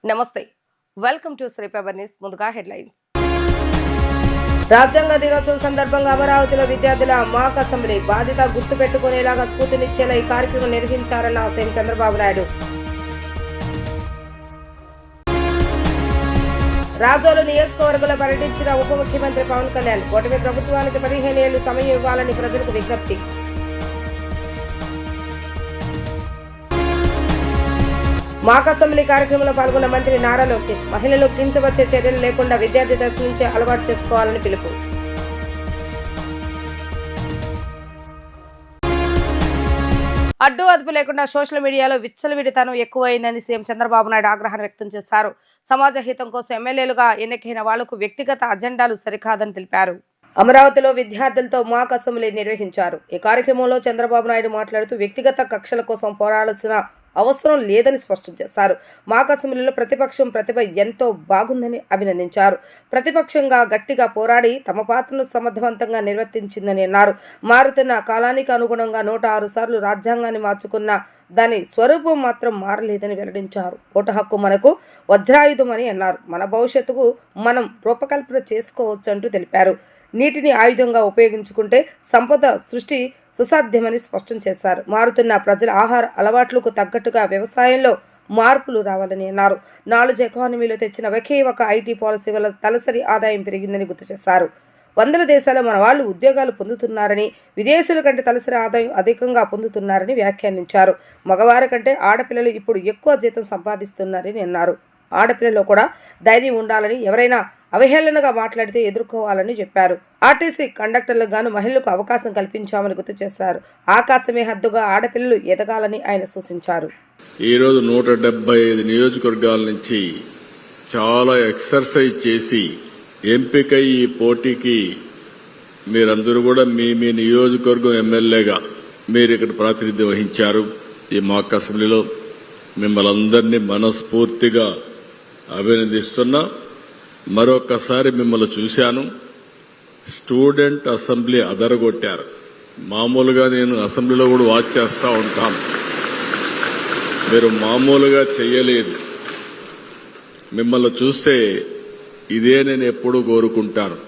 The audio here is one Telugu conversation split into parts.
నమస్తే, welcome to Shri paper news. ముందుగా హెడ్లైన్స్. రాజ్యాంగ దినోత్సవం సందర్భంగా అమరావతిలో విద్యార్థుల మాక్ అసెంబ్లీ బాధ్యత గుర్తు పెట్టుకునేలాగా స్ఫూర్తినిచ్చేలా ఈ కార్యక్రమం నిర్వహించారన్న సీఎం చంద్రబాబు నాయుడు. రాజోలు నియోజకవర్గంలో పర్యటించిన ఉప ముఖ్యమంత్రి పవన్ కళ్యాణ్ కూటమి ప్రభుత్వానికి 15 ఏళ్లు సమయం ఇవ్వాలని ప్రజలకు విజ్ఞప్తి. మాక్ అసెంబ్లీ కార్యక్రమంలో పాల్గొన్న మంత్రి నారా లోకేష్ మహిళలు కించవచ్చే చర్యలు లేకుండా విద్యార్థి దశ నుంచే అలవాటు చేసుకోవాలని పిలుపు. అడ్డు అదుపు లేకుండా సోషల్ మీడియాలో విచ్చలవిడితనం ఎక్కువైందని సీఎం చంద్రబాబు నాయుడు ఆగ్రహాన్ని వ్యక్తం చేశారు. సమాజ హితం కోసం ఎమ్మెల్యేలుగా ఎన్నికైన వాళ్లకు వ్యక్తిగత అజెండాలు సరికాదని తెలిపారు. అమరావతిలో విద్యార్థులతో మాక్ అసెంబ్లీ నిర్వహించారు. ఈ కార్యక్రమంలో చంద్రబాబు నాయుడు మాట్లాడుతూ వ్యక్తిగత కక్షల కోసం పోరాడాల్సిన అవసరం లేదని స్పష్టం చేశారు. మాక్ అసెంబ్లీలో ప్రతిపక్షం ప్రతిభ ఎంతో బాగుందని అభినందించారు. ప్రతిపక్షంగా గట్టిగా పోరాడి తమ పాత్రను సమర్థవంతంగా నిర్వర్తించిందని అన్నారు. మారుతున్న కాలానికి అనుగుణంగా 106 సార్లు రాజ్యాంగాన్ని మార్చుకున్న దాని స్వరూపం మాత్రం మారలేదని వెల్లడించారు. ఓటు హక్కు మనకు వజ్రాయుధమని అన్నారు. మన భవిష్యత్తుకు మనం రూపకల్పన చేసుకోవచ్చు అంటూ తెలిపారు. నీటిని ఆయుధంగా ఉపయోగించుకుంటే సంపద సృష్టి సుసాధ్యమని స్పష్టం చేశారు. మారుతున్న ప్రజల ఆహార అలవాట్లకు తగ్గట్టుగా వ్యవసాయంలో మార్పులు రావాలని అన్నారు. నాలెడ్జ్ ఎకానమీలో తెచ్చిన ఒకే ఒక ఐటీ పాలసీ వల్ల తలసరి ఆదాయం పెరిగిందని గుర్తు చేశారు. 100 దేశాల్లో మన వాళ్ళు ఉద్యోగాలు పొందుతున్నారని, విదేశీయుల కంటే తలసరి ఆదాయం అధికంగా పొందుతున్నారని వ్యాఖ్యానించారు. మగవారి కంటే ఆడపిల్లలు ఇప్పుడు ఎక్కువ జీతం సంపాదిస్తున్నారని అన్నారు. ఆడపిల్లలో కూడా ధైర్యం ఉండాలని, ఎవరైనా అవహేళనగా మాట్లాడితే ఎదుర్కోవాలని చెప్పారు. ఆర్టీసీ కండక్టర్లకు గాను మహిళలకు అవకాశం కల్పించామని గుర్తు చేశారు. ఆకాశమే హద్దుగా ఆడపిల్లలు ఎదగాలని ఆయన సూచించారు. ఈరోజు 175 నియోజకవర్గాల నుంచి చాలా ఎక్సర్సైజ్ చేసి ఎంపికై ఈ పోటీకి మీరందరూ కూడా మీ నియోజకవర్గం ఎమ్మెల్యేగా మీరు ఇక్కడ ప్రాతినిధ్యం వహించారు. ఈ మాక్ అసెంబ్లీలో మిమ్మల్ని అందరినీ మనస్ఫూర్తిగా అభినందిస్తున్నా. మరొకసారి మిమ్మల్ని చూశాను. స్టూడెంట్ అసెంబ్లీ అదరగొట్టారు. మామూలుగా నేను అసెంబ్లీలో కూడా వాచ్ చేస్తూ ఉంటాను. మీరు మామూలుగా చెయ్యలేదు. మిమ్మల్ని చూస్తే ఇదే నేను ఎప్పుడూ కోరుకుంటాను.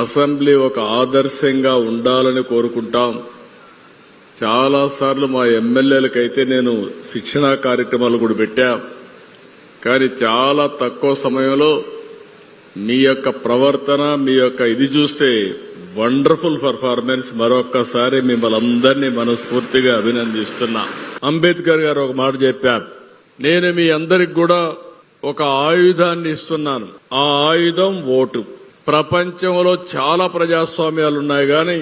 అసెంబ్లీ ఒక ఆదర్శంగా ఉండాలని కోరుకుంటాం. చాలాసార్లు మా ఎమ్మెల్యేలకైతే నేను శిక్షణా కార్యక్రమాలు కూడా పెట్టా. కానీ చాలా తక్కువ సమయంలో మీ యొక్క ప్రవర్తన, మీ యొక్క ఇది చూస్తే వండర్ఫుల్ పర్ఫార్మెన్స్. మరొక్కసారి మిమ్మల్ని అందరినీ మనస్ఫూర్తిగా అభినందిస్తున్నా. అంబేద్కర్ గారు ఒక మాట చెప్పారు, నేను మీ అందరికి కూడా ఒక ఆయుధాన్ని ఇస్తున్నాను. ఆ ఆయుధం ఓటు. ప్రపంచంలో చాలా ప్రజాస్వామ్యాలు ఉన్నాయి, కానీ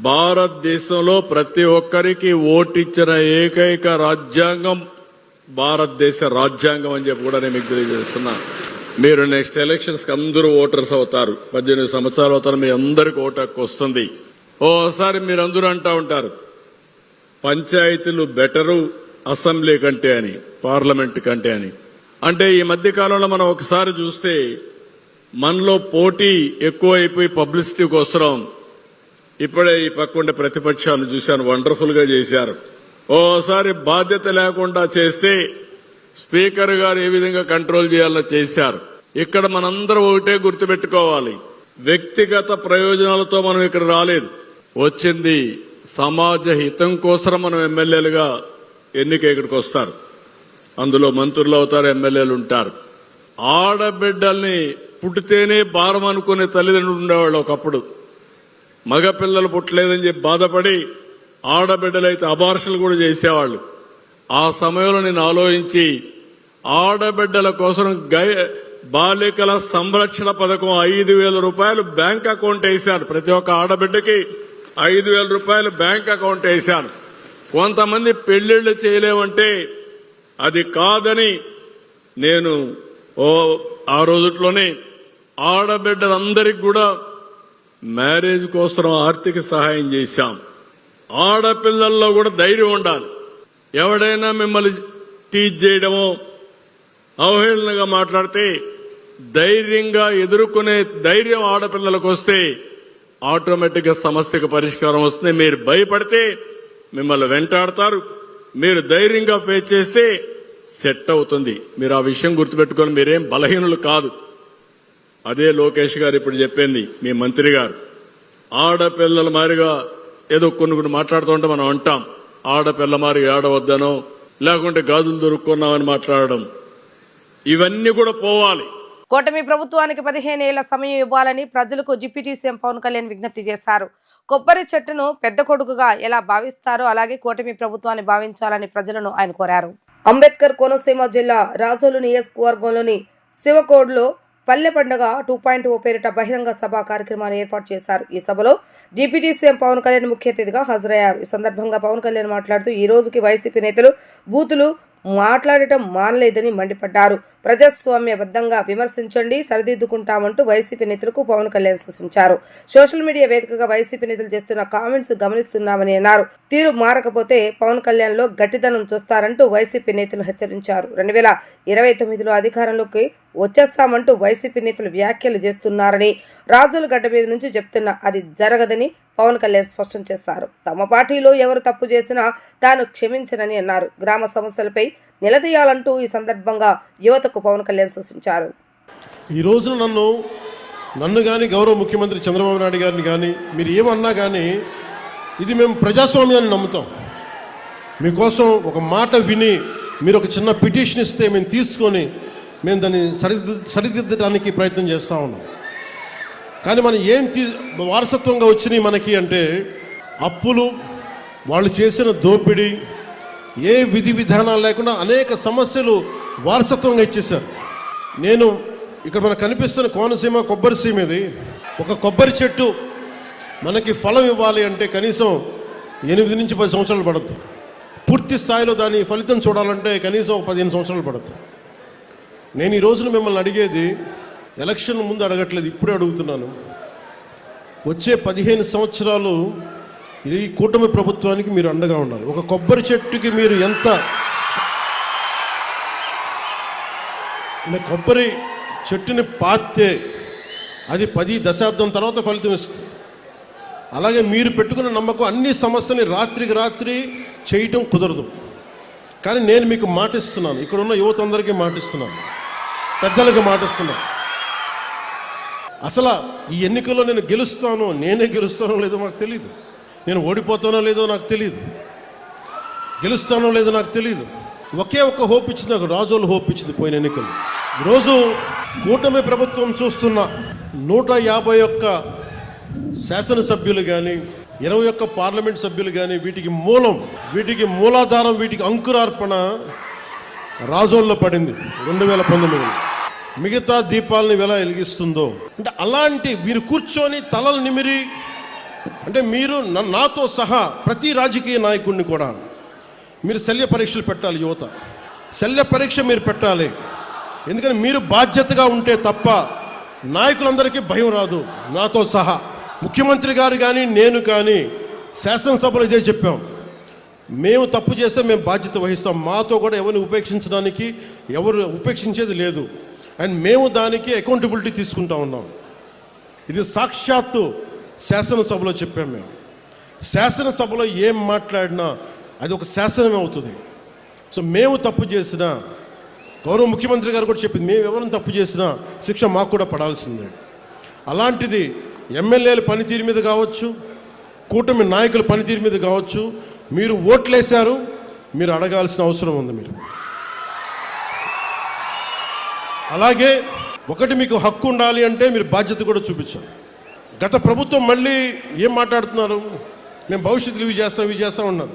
భారతదేశంలో ప్రతి ఒక్కరికి ఓటిచ్చిన ఏకైక రాజ్యాంగం భారతదేశ రాజ్యాంగం అని చెప్పి కూడా నేను మీకు తెలియజేస్తున్నా. మీరు నెక్స్ట్ ఎలక్షన్స్ కి అందరూ ఓటర్స్ అవుతారు. 18 సంవత్సరాలు అవుతారు. మీ అందరికి ఓటు హక్కు వస్తుంది. ఓసారి మీరందరూ అంటూ ఉంటారు పంచాయతీలు బెటరు అసెంబ్లీ కంటే అని, పార్లమెంట్ కంటే అని. అంటే ఈ మధ్య కాలంలో మనం ఒకసారి చూస్తే మనలో పోటీ ఎక్కువ అయిపోయి పబ్లిసిటీ కోసం ఇప్పుడే ఈ పక్కుండే ప్రతిపక్షాలను చూశాను, వండర్ఫుల్ గా చేశారు. ఓసారి బాధ్యత లేకుండా చేస్తే స్పీకర్ గారు ఏ విధంగా కంట్రోల్ చేయాలో చేశారు. ఇక్కడ మనందరం ఒకటే గుర్తుపెట్టుకోవాలి, వ్యక్తిగత ప్రయోజనాలతో మనం ఇక్కడ రాలేదు. వచ్చింది సమాజ హితం కోసం మనం ఎమ్మెల్యేలుగా ఎన్నిక ఇక్కడికి వస్తారు. అందులో మంత్రులు అవుతారు, ఎమ్మెల్యేలు ఉంటారు. ఆడబిడ్డల్ని పుట్టితేనే భారం అనుకునే తల్లిదండ్రులు ఉండేవాళ్ళు ఒకప్పుడు. మగపిల్లలు పుట్టలేదని చెప్పి బాధపడి ఆడబిడ్డలైతే అబార్షన్లు కూడా చేసేవాళ్లు. ఆ సమయంలో నేను ఆలోచించి ఆడబిడ్డల కోసం బాలికల సంరక్షణ పథకం 5,000 రూపాయలు బ్యాంక్ అకౌంట్ వేశాను. ప్రతి ఒక్క ఆడబిడ్డకి 5,000 రూపాయలు బ్యాంక్ అకౌంట్ వేశాను. కొంతమంది పెళ్లిళ్లు చేయలేమంటే అది కాదని నేను ఆ రోజుట్లోనే ఆడబిడ్డలందరికీ కూడా మ్యారేజ్ కోసం ఆర్థిక సహాయం చేశాం. ఆడపిల్లల్లో కూడా ధైర్యం ఉండాలి. ఎవడైనా మిమ్మల్ని టీచ్ చేయడమో అవహేళనగా మాట్లాడితే ధైర్యంగా ఎదుర్కొనే ధైర్యం ఆడపిల్లలకు వస్తే ఆటోమేటిక్ గా సమస్యకు పరిష్కారం వస్తుంది. మీరు భయపడితే మిమ్మల్ని వెంటాడతారు. మీరు ధైర్యంగా ఫేస్ చేస్తే సెట్ అవుతుంది. మీరు ఆ విషయం గుర్తుపెట్టుకొని మీరేం బలహీనులు కాదు. అదే లోకేష్ గారు ఇప్పుడు చెప్పింది, మీ మంత్రి గారు ఆడపిల్లల మారిగా ఏదో కొన్ని మాట్లాడుతూ ఉంటే మనం అంటాం, ఆడపిల్ల మారిగా ఆడవద్దనో లేకుంటే గాజులు దొరుకున్నామని మాట్లాడడం, ఇవన్నీ కూడా పోవాలి. కూటమి ప్రభుత్వానికి 15 ఏళ్ల సమయం ఇవ్వాలని ప్రజలకు డిప్యూటీ సీఎం పవన్ కళ్యాణ్ విజ్ఞప్తి చేశారు. కొబ్బరి చెట్టును పెద్ద కొడుకుగా ఎలా భావిస్తారో అలాగే కూటమి ప్రభుత్వాన్ని భావించాలని ప్రజలను ఆయన కోరారు. అంబేద్కర్ కోనసీమ జిల్లా రాజోలు నియోజకవర్గంలోని శివకోడ్లో పల్లె పండుగ 2.0 పేరిట బహిరంగ సభ కార్యక్రమాన్ని ఏర్పాటు చేశారు. ఈ సభలో డిప్యూటీ సీఎం పవన్ కళ్యాణ్ ముఖ్య అతిథిగా హాజరయ్యారు. ఈ సందర్భంగా పవన్ కళ్యాణ్ మాట్లాడుతూ ఈ రోజుకి వైసీపీ నేతలు బూతులు మాట్లాడటం మానలేదని మండిపడ్డారు. ప్రజాస్వామ్యబద్ధంగా విమర్శించండి, సరిదిద్దుకుంటామంటూ వైసీపీ నేతలకు పవన్ కళ్యాణ్ సూచించారు. సోషల్ మీడియా వేదికగా వైసీపీ నేతలు చేస్తున్న కామెంట్స్ గమనిస్తున్నామని అన్నారు. తీరు మారకపోతే పవన్ కళ్యాణ్ లో గట్టిదనం చూస్తారంటూ వైసీపీ నేతలు హెచ్చరించారు. 2029లో అధికారంలోకి వచ్చేస్తామంటూ వైసీపీ నేతలు వ్యాఖ్యలు చేస్తున్నారని, రాజుల గడ్డ మీద నుంచి చెప్తున్నా అది జరగదని పవన్ కళ్యాణ్ స్పష్టం చేశారు. తమ పార్టీలో ఎవరు తప్పు చేసినా తాను క్షమించనని అన్నారు. గ్రామ సమస్యలపై నిలదీయాలంటూ ఈ సందర్భంగా యువతకు పవన్ కళ్యాణ్ సూచించారు. ఈ రోజున నన్ను కానీ గౌరవ ముఖ్యమంత్రి చంద్రబాబు నాయుడు గారిని కానీ మీరు ఏమన్నా కానీ ఇది మేము ప్రజాస్వామ్యాన్ని నమ్ముతాం. మీకోసం ఒక మాట విని మీరు ఒక చిన్న పిటిషన్ ఇస్తే మేము తీసుకొని మేము దాన్ని సరిదిద్దడానికి ప్రయత్నం చేస్తూ ఉన్నాం. కానీ మనం వారసత్వంగా వచ్చినాయి మనకి అంటే అప్పులు, వాళ్ళు చేసిన దోపిడీ, ఏ విధి విధానాలు లేకుండా అనేక సమస్యలు వారసత్వంగా ఇచ్చేశారు. నేను ఇక్కడ మనకు కనిపిస్తున్న కోనసీమ కొబ్బరి సీమ ఇది. ఒక కొబ్బరి చెట్టు మనకి ఫలం ఇవ్వాలి అంటే కనీసం 8 నుంచి 10 సంవత్సరాలు పడుతుంది. పూర్తి స్థాయిలో దాని ఫలితం చూడాలంటే కనీసం 15 సంవత్సరాలు పడుతుంది. నేను ఈ రోజున మిమ్మల్ని అడిగేది ఎలక్షన్ ముందు అడగట్లేదు, ఇప్పుడే అడుగుతున్నాను. వచ్చే 15 సంవత్సరాలు ఈ కూటమి ప్రభుత్వానికి మీరు అండగా ఉండాలి. ఒక కొబ్బరి చెట్టుకి మీరు ఎంత కొబ్బరి చెట్టుని పాతే అది 10 దశాబ్దం తర్వాత ఫలితం ఇస్తుంది. అలాగే మీరు పెట్టుకున్న నమ్మకం అన్ని సమస్యని రాత్రికి రాత్రి చేయటం కుదరదు. కానీ నేను మీకు మాటిస్తున్నాను, ఇక్కడ ఉన్న యువత అందరికీ మాటిస్తున్నాను, పెద్దలకు మాటిస్తున్నాను. అసలు ఈ ఎన్నికల్లో నేనే గెలుస్తానో లేదో నాకు తెలియదు. నేను ఓడిపోతానో లేదో నాకు తెలియదు, గెలుస్తానో లేదో నాకు తెలియదు. ఒకే ఒక్క హోప్ ఇచ్చింది నాకు, రాజోలు హోప్ ఇచ్చింది పోయిన ఎన్నికలు. ఈరోజు కూటమి ప్రభుత్వం చూస్తున్న 151 శాసనసభ్యులు కానీ 21 పార్లమెంట్ సభ్యులు కానీ వీటికి మూలాధారం, వీటికి అంకురార్పణ రాజోల్లో పడింది 2019. మిగతా దీపాలని ఎలా వెలిగిస్తుందో అంటే అలాంటి మీరు కూర్చొని తలలు నిమిరి అంటే మీరు నాతో సహా ప్రతి రాజకీయ నాయకుడిని కూడా మీరు శల్య పరీక్షలు పెట్టాలి. యువత శల్య పరీక్ష మీరు పెట్టాలి. ఎందుకని మీరు బాధ్యతగా ఉంటే తప్ప నాయకులందరికీ భయం రాదు. నాతో సహా ముఖ్యమంత్రి గారు కానీ నేను కానీ శాసనసభలో ఇదే చెప్పాం, మేము తప్పు చేస్తే మేము బాధ్యత వహిస్తాం. మాతో కూడా ఎవరిని ఎవరు ఉపేక్షించేది లేదు. అండ్ మేము దానికి అకౌంటబిలిటీ తీసుకుంటా ఉన్నాం. ఇది సాక్షాత్తు శాసనసభలో చెప్పాం. మేము శాసనసభలో ఏం మాట్లాడినా అది ఒక శాసనమే అవుతుంది. సో మేము తప్పు చేసినా, గౌరవ ముఖ్యమంత్రి గారు కూడా చెప్పింది, మేము ఎవరిని తప్పు చేసినా శిక్ష మాకు కూడా పడాల్సిందే. అలాంటిది ఎమ్మెల్యేల పనితీరు మీద కావచ్చు, కూటమి నాయకుల పనితీరు మీద కావచ్చు, మీరు ఓట్లేశారు, మీరు అడగాల్సిన అవసరం ఉంది. మీరు అలాగే ఒకటి మీకు హక్కు ఉండాలి అంటే మీరు బాధ్యత కూడా చూపించాలి. గత ప్రభుత్వం మళ్ళీ ఏం మాట్లాడుతున్నారు, మేము భవిష్యత్తులో ఇవి చేస్తాం ఉన్నారు.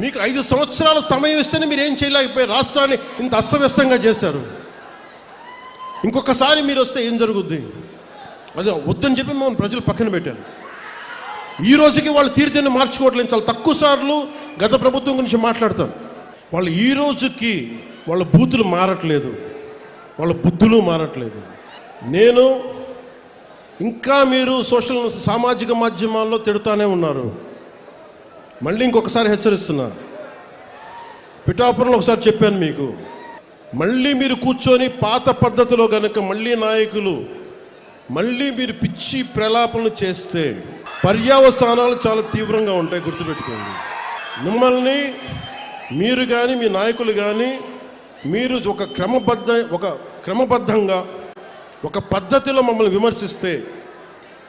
మీకు 5 సంవత్సరాల సమయం ఇస్తేనే మీరు ఏం చేయలేకపోయారు. రాష్ట్రాన్ని ఇంత అస్తవ్యస్తంగా చేశారు. ఇంకొకసారి మీరు వస్తే ఏం జరుగుద్ది? అదే వద్దని చెప్పి మనం ప్రజలు పక్కన పెట్టారు. ఈ రోజుకి వాళ్ళు తీరుతేనే మార్చుకోవట్లేదు. చాలా తక్కువ సార్లు గత ప్రభుత్వం గురించి మాట్లాడతారు. వాళ్ళు ఈ రోజుకి వాళ్ళ బూతులు మారట్లేదు, వాళ్ళ బుద్ధులు మారట్లేదు. నేను ఇంకా మీరు సామాజిక మాధ్యమాల్లో తిడుతూనే ఉన్నారు. మళ్ళీ ఇంకొకసారి హెచ్చరిస్తున్నా, పిఠాపురంలో ఒకసారి చెప్పాను మీకు, మళ్ళీ మీరు కూర్చొని పాత పద్ధతిలో కనుక మళ్ళీ మీరు పిచ్చి ప్రలాపనలు చేస్తే పర్యవసానాలు చాలా తీవ్రంగా ఉంటాయి. గుర్తుపెట్టుకోండి. మిమ్మల్ని మీరు కానీ మీ నాయకులు కానీ మీరు ఒక క్రమబద్ధంగా ఒక పద్ధతిలో మమ్మల్ని విమర్శిస్తే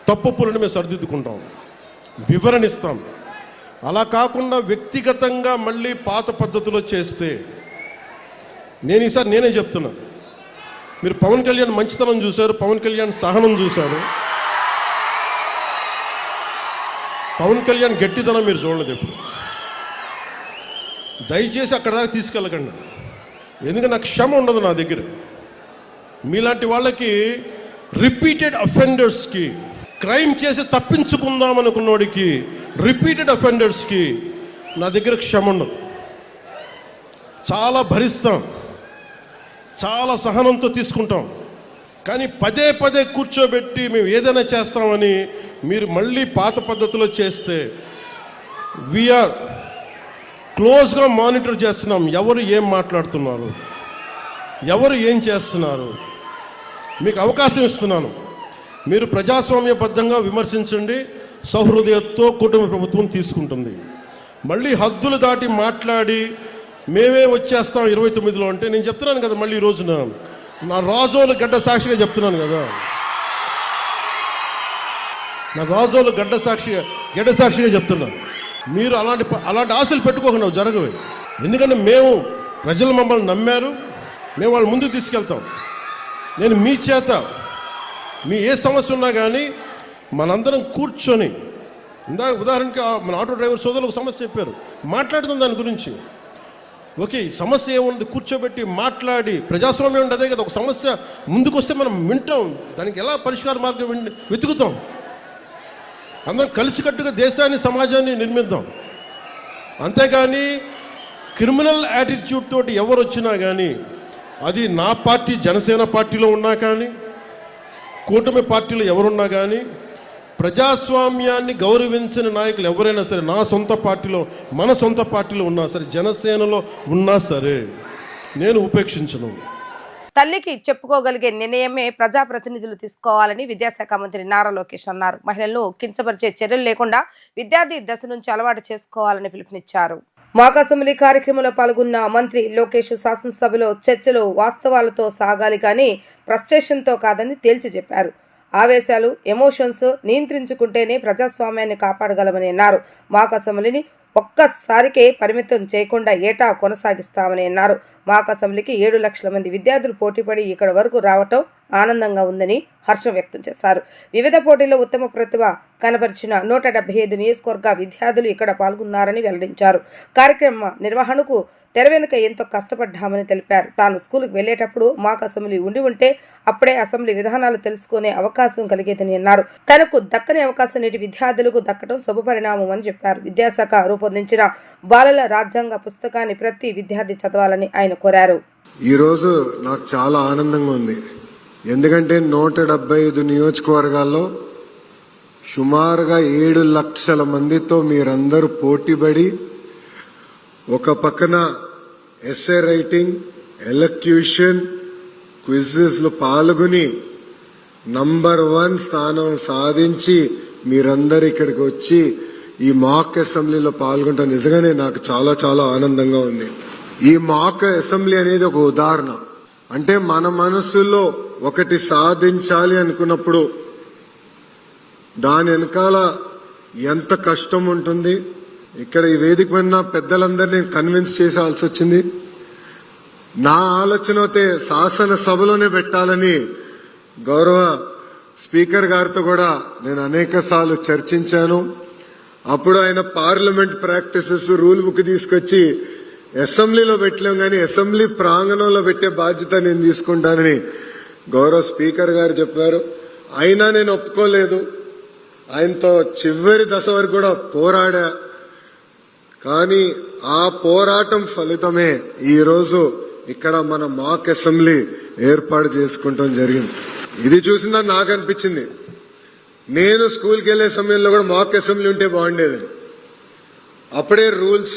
తప్పులను మేము సరిదిద్దుకుంటాం, వివరణిస్తాం. అలా కాకుండా వ్యక్తిగతంగా మళ్ళీ పాత పద్ధతిలో చేస్తే ఈసారి నేనే చెప్తున్నా. మీరు పవన్ కళ్యాణ్ మంచితనం చూశారు, పవన్ కళ్యాణ్ సహనం చూశారు, పవన్ కళ్యాణ్ గట్టితనం మీరు చూడలేదు ఎప్పుడు. దయచేసి అక్కడ దాకా తీసుకెళ్ళకండి, ఎందుకంటే నాకు క్షమ ఉండదు నా దగ్గర. మీలాంటి వాళ్ళకి రిపీటెడ్ అఫెండర్స్కి, క్రైమ్ చేసి తప్పించుకుందాం అనుకున్నోడికి, రిపీటెడ్ అఫెండర్స్కి నా దగ్గర క్షమ ఉండదు. చాలా భరిస్తాం, చాలా సహనంతో తీసుకుంటాం. కానీ పదే పదే కూర్చోబెట్టి మేము ఏదైనా చేస్తామని మీరు మళ్ళీ పాత పద్ధతిలో చేస్తే వీఆర్ క్లోజ్గా మానిటర్ చేస్తున్నాం. ఎవరు ఏం మాట్లాడుతున్నారు, ఎవరు ఏం చేస్తున్నారు, మీకు అవకాశం ఇస్తున్నాను. మీరు ప్రజాస్వామ్యబద్ధంగా విమర్శించండి, సహృదయతో కూటమి ప్రభుత్వం తీసుకుంటుంది. మళ్ళీ హద్దులు దాటి మాట్లాడి మేమే వచ్చేస్తాం 29లో అంటే నేను చెప్తున్నాను కదా, మళ్ళీ ఈ రోజున నా రాజోలు గడ్డ సాక్షిగా చెప్తున్నాను కదా, నా రాజోలు గడ్డ సాక్షిగా చెప్తున్నాను. మీరు అలాంటి ఆశలు పెట్టుకోకుండా జరగవే. ఎందుకంటే మేము ప్రజలు మమ్మల్ని నమ్మారు, మేము వాళ్ళ ముందుకు తీసుకెళ్తాం. నేను మీ చేత మీ ఏ సమస్య ఉన్నా కానీ మనందరం కూర్చొని, ఉదాహరణకి మన ఆటో డ్రైవర్ సోదరులు ఒక సమస్య చెప్పారు, మాట్లాడుతాం దాని గురించి. ఓకే, సమస్య ఏముంది కూర్చోబెట్టి మాట్లాడి, ప్రజాస్వామ్యం ఉంటే అదే కదా, ఒక సమస్య ముందుకు వస్తే మనం వింటాం, దానికి ఎలా పరిష్కార మార్గం వెతుకుతాం. అందరం కలిసికట్టుగా దేశాన్ని సమాజాన్ని నిర్మిద్దాం. అంతేగాని క్రిమినల్ యాటిట్యూడ్ తోటి ఎవరు వచ్చినా కానీ, అది నా పార్టీ జనసేన పార్టీలో ఉన్నా కానీ, కూటమి పార్టీలో ఎవరున్నా కానీ, ప్రజాస్వామ్యాన్ని గౌరవించిన నాయకులు ఎవరైనా సరే, నా సొంత పార్టీలో, మన సొంత పార్టీలో ఉన్నా సరే, జనసేనలో ఉన్నా సరే, నేను ఉపేక్షించను. తల్లికి చెప్పుకోగలిగే నిర్ణయమే ప్రజాప్రతినిధులు తీసుకోవాలని విద్యాశాఖ మంత్రి నారా లోకేష్ అన్నారు. మహిళలను కించపరిచే చర్యలు లేకుండా విద్యార్థి దశ నుంచి అలవాటు చేసుకోవాలని పిలుపునిచ్చారు. మాక్ అసెంబ్లీ కార్యక్రమంలో పాల్గొన్న మంత్రి లోకేష్ శాసనసభలో చర్చలు వాస్తవాలతో సాగాలి కానీ ఫ్రస్ట్రేషన్తో కాదని తేల్చి చెప్పారు. ఆవేశాలు, ఎమోషన్స్ నియంత్రించుకుంటేనే ప్రజాస్వామ్యాన్ని కాపాడగలమని అన్నారు. మాక్ అసెంబ్లీని ఒక్కసారికే పరిమితం చేయకుండా ఏటా కొనసాగిస్తామని అన్నారు. మాక్ అసెంబ్లీకి 7 లక్షల మంది విద్యార్థులు పోటీపడి ఇక్కడ వరకు రావటం ఆనందంగా ఉందని హర్షం వ్యక్తం చేశారు. వివిధ పోటీల్లో ఉత్తమ ప్రతిభ కనబరిచిన 175 నియోజకవర్గ విద్యార్థులు ఇక్కడ పాల్గొన్నారని వెల్లడించారు. కార్యక్రమ నిర్వహణకు తెర వెనుక ఎంతో కష్టపడ్డామని తెలిపారు. తాను స్కూలుకు వెళ్లేటప్పుడు మాక్ అసెంబ్లీ ఉంటే అప్పుడే అసెంబ్లీ విధానాలు తెలుసుకునే అవకాశం కలిగేదని అన్నారు. తనకు దక్కని అవకాశం నేటి విద్యార్థులకు దక్కడం శుభపరిణామం అని చెప్పారు. విద్యాశాఖ రూపొందించిన బాలల రాజ్యాంగ పుస్తకాన్ని ప్రతి విద్యార్థి చదవాలని ఆయన కోరారు. ఈ రోజు నాకు చాలా ఆనందంగా ఉంది. ఎందుకంటే 175 నియోజకవర్గాల్లో సుమారుగా 7 లక్షల మందితో మీరందరూ పోటీపడి, ఒక పక్కన ఎస్సే రైటింగ్, ఎలక్యూషన్, క్విజెస్ లో పాల్గొని నంబర్ 1 స్థానం సాధించి మీరందరూ ఇక్కడికి వచ్చి ఈ మాక్ అసెంబ్లీలో పాల్గొంటాం. నిజంగానే నాకు చాలా చాలా ఆనందంగా ఉంది. ఈ మాక్ అసెంబ్లీ అనేది ఒక ఉదాహరణ. అంటే మన మనసులో ఒకటి సాధించాలి అనుకున్నప్పుడు దాని వెనకాల ఎంత కష్టం ఉంటుంది. ఇక్కడ ఈ వేదిక పైన పెద్దలందరినీ కన్విన్స్ చేసాల్సి వచ్చింది. నా ఆలోచన అయితే శాసనసభలోనే పెట్టాలని గౌరవ స్పీకర్ గారితో కూడా నేను అనేక సార్లు చర్చించాను. అప్పుడు ఆయన పార్లమెంట్ ప్రాక్టీసెస్ రూల్ బుక్ తీసుకొచ్చి అసెంబ్లీలో పెట్టలేం కానీ అసెంబ్లీ ప్రాంగణంలో పెట్టే బాధ్యత నేను తీసుకుంటానని గౌరవ స్పీకర్ గారు చెప్పారు. అయినా నేను ఒప్పుకోలేదు. ఆయనతో చివరి దశ వరకు కూడా పోరాడా. కానీ ఆ పోరాటం ఫలితమే ఈరోజు ఇక్కడ మన మాక్ అసెంబ్లీ ఏర్పాటు చేసుకుంటాం జరిగింది. ఇది చూసినా నాకు అనిపించింది, నేను స్కూల్కి వెళ్లే సమయంలో కూడా మాక్ అసెంబ్లీ ఉంటే బాగుండేది. అప్పుడే రూల్స్,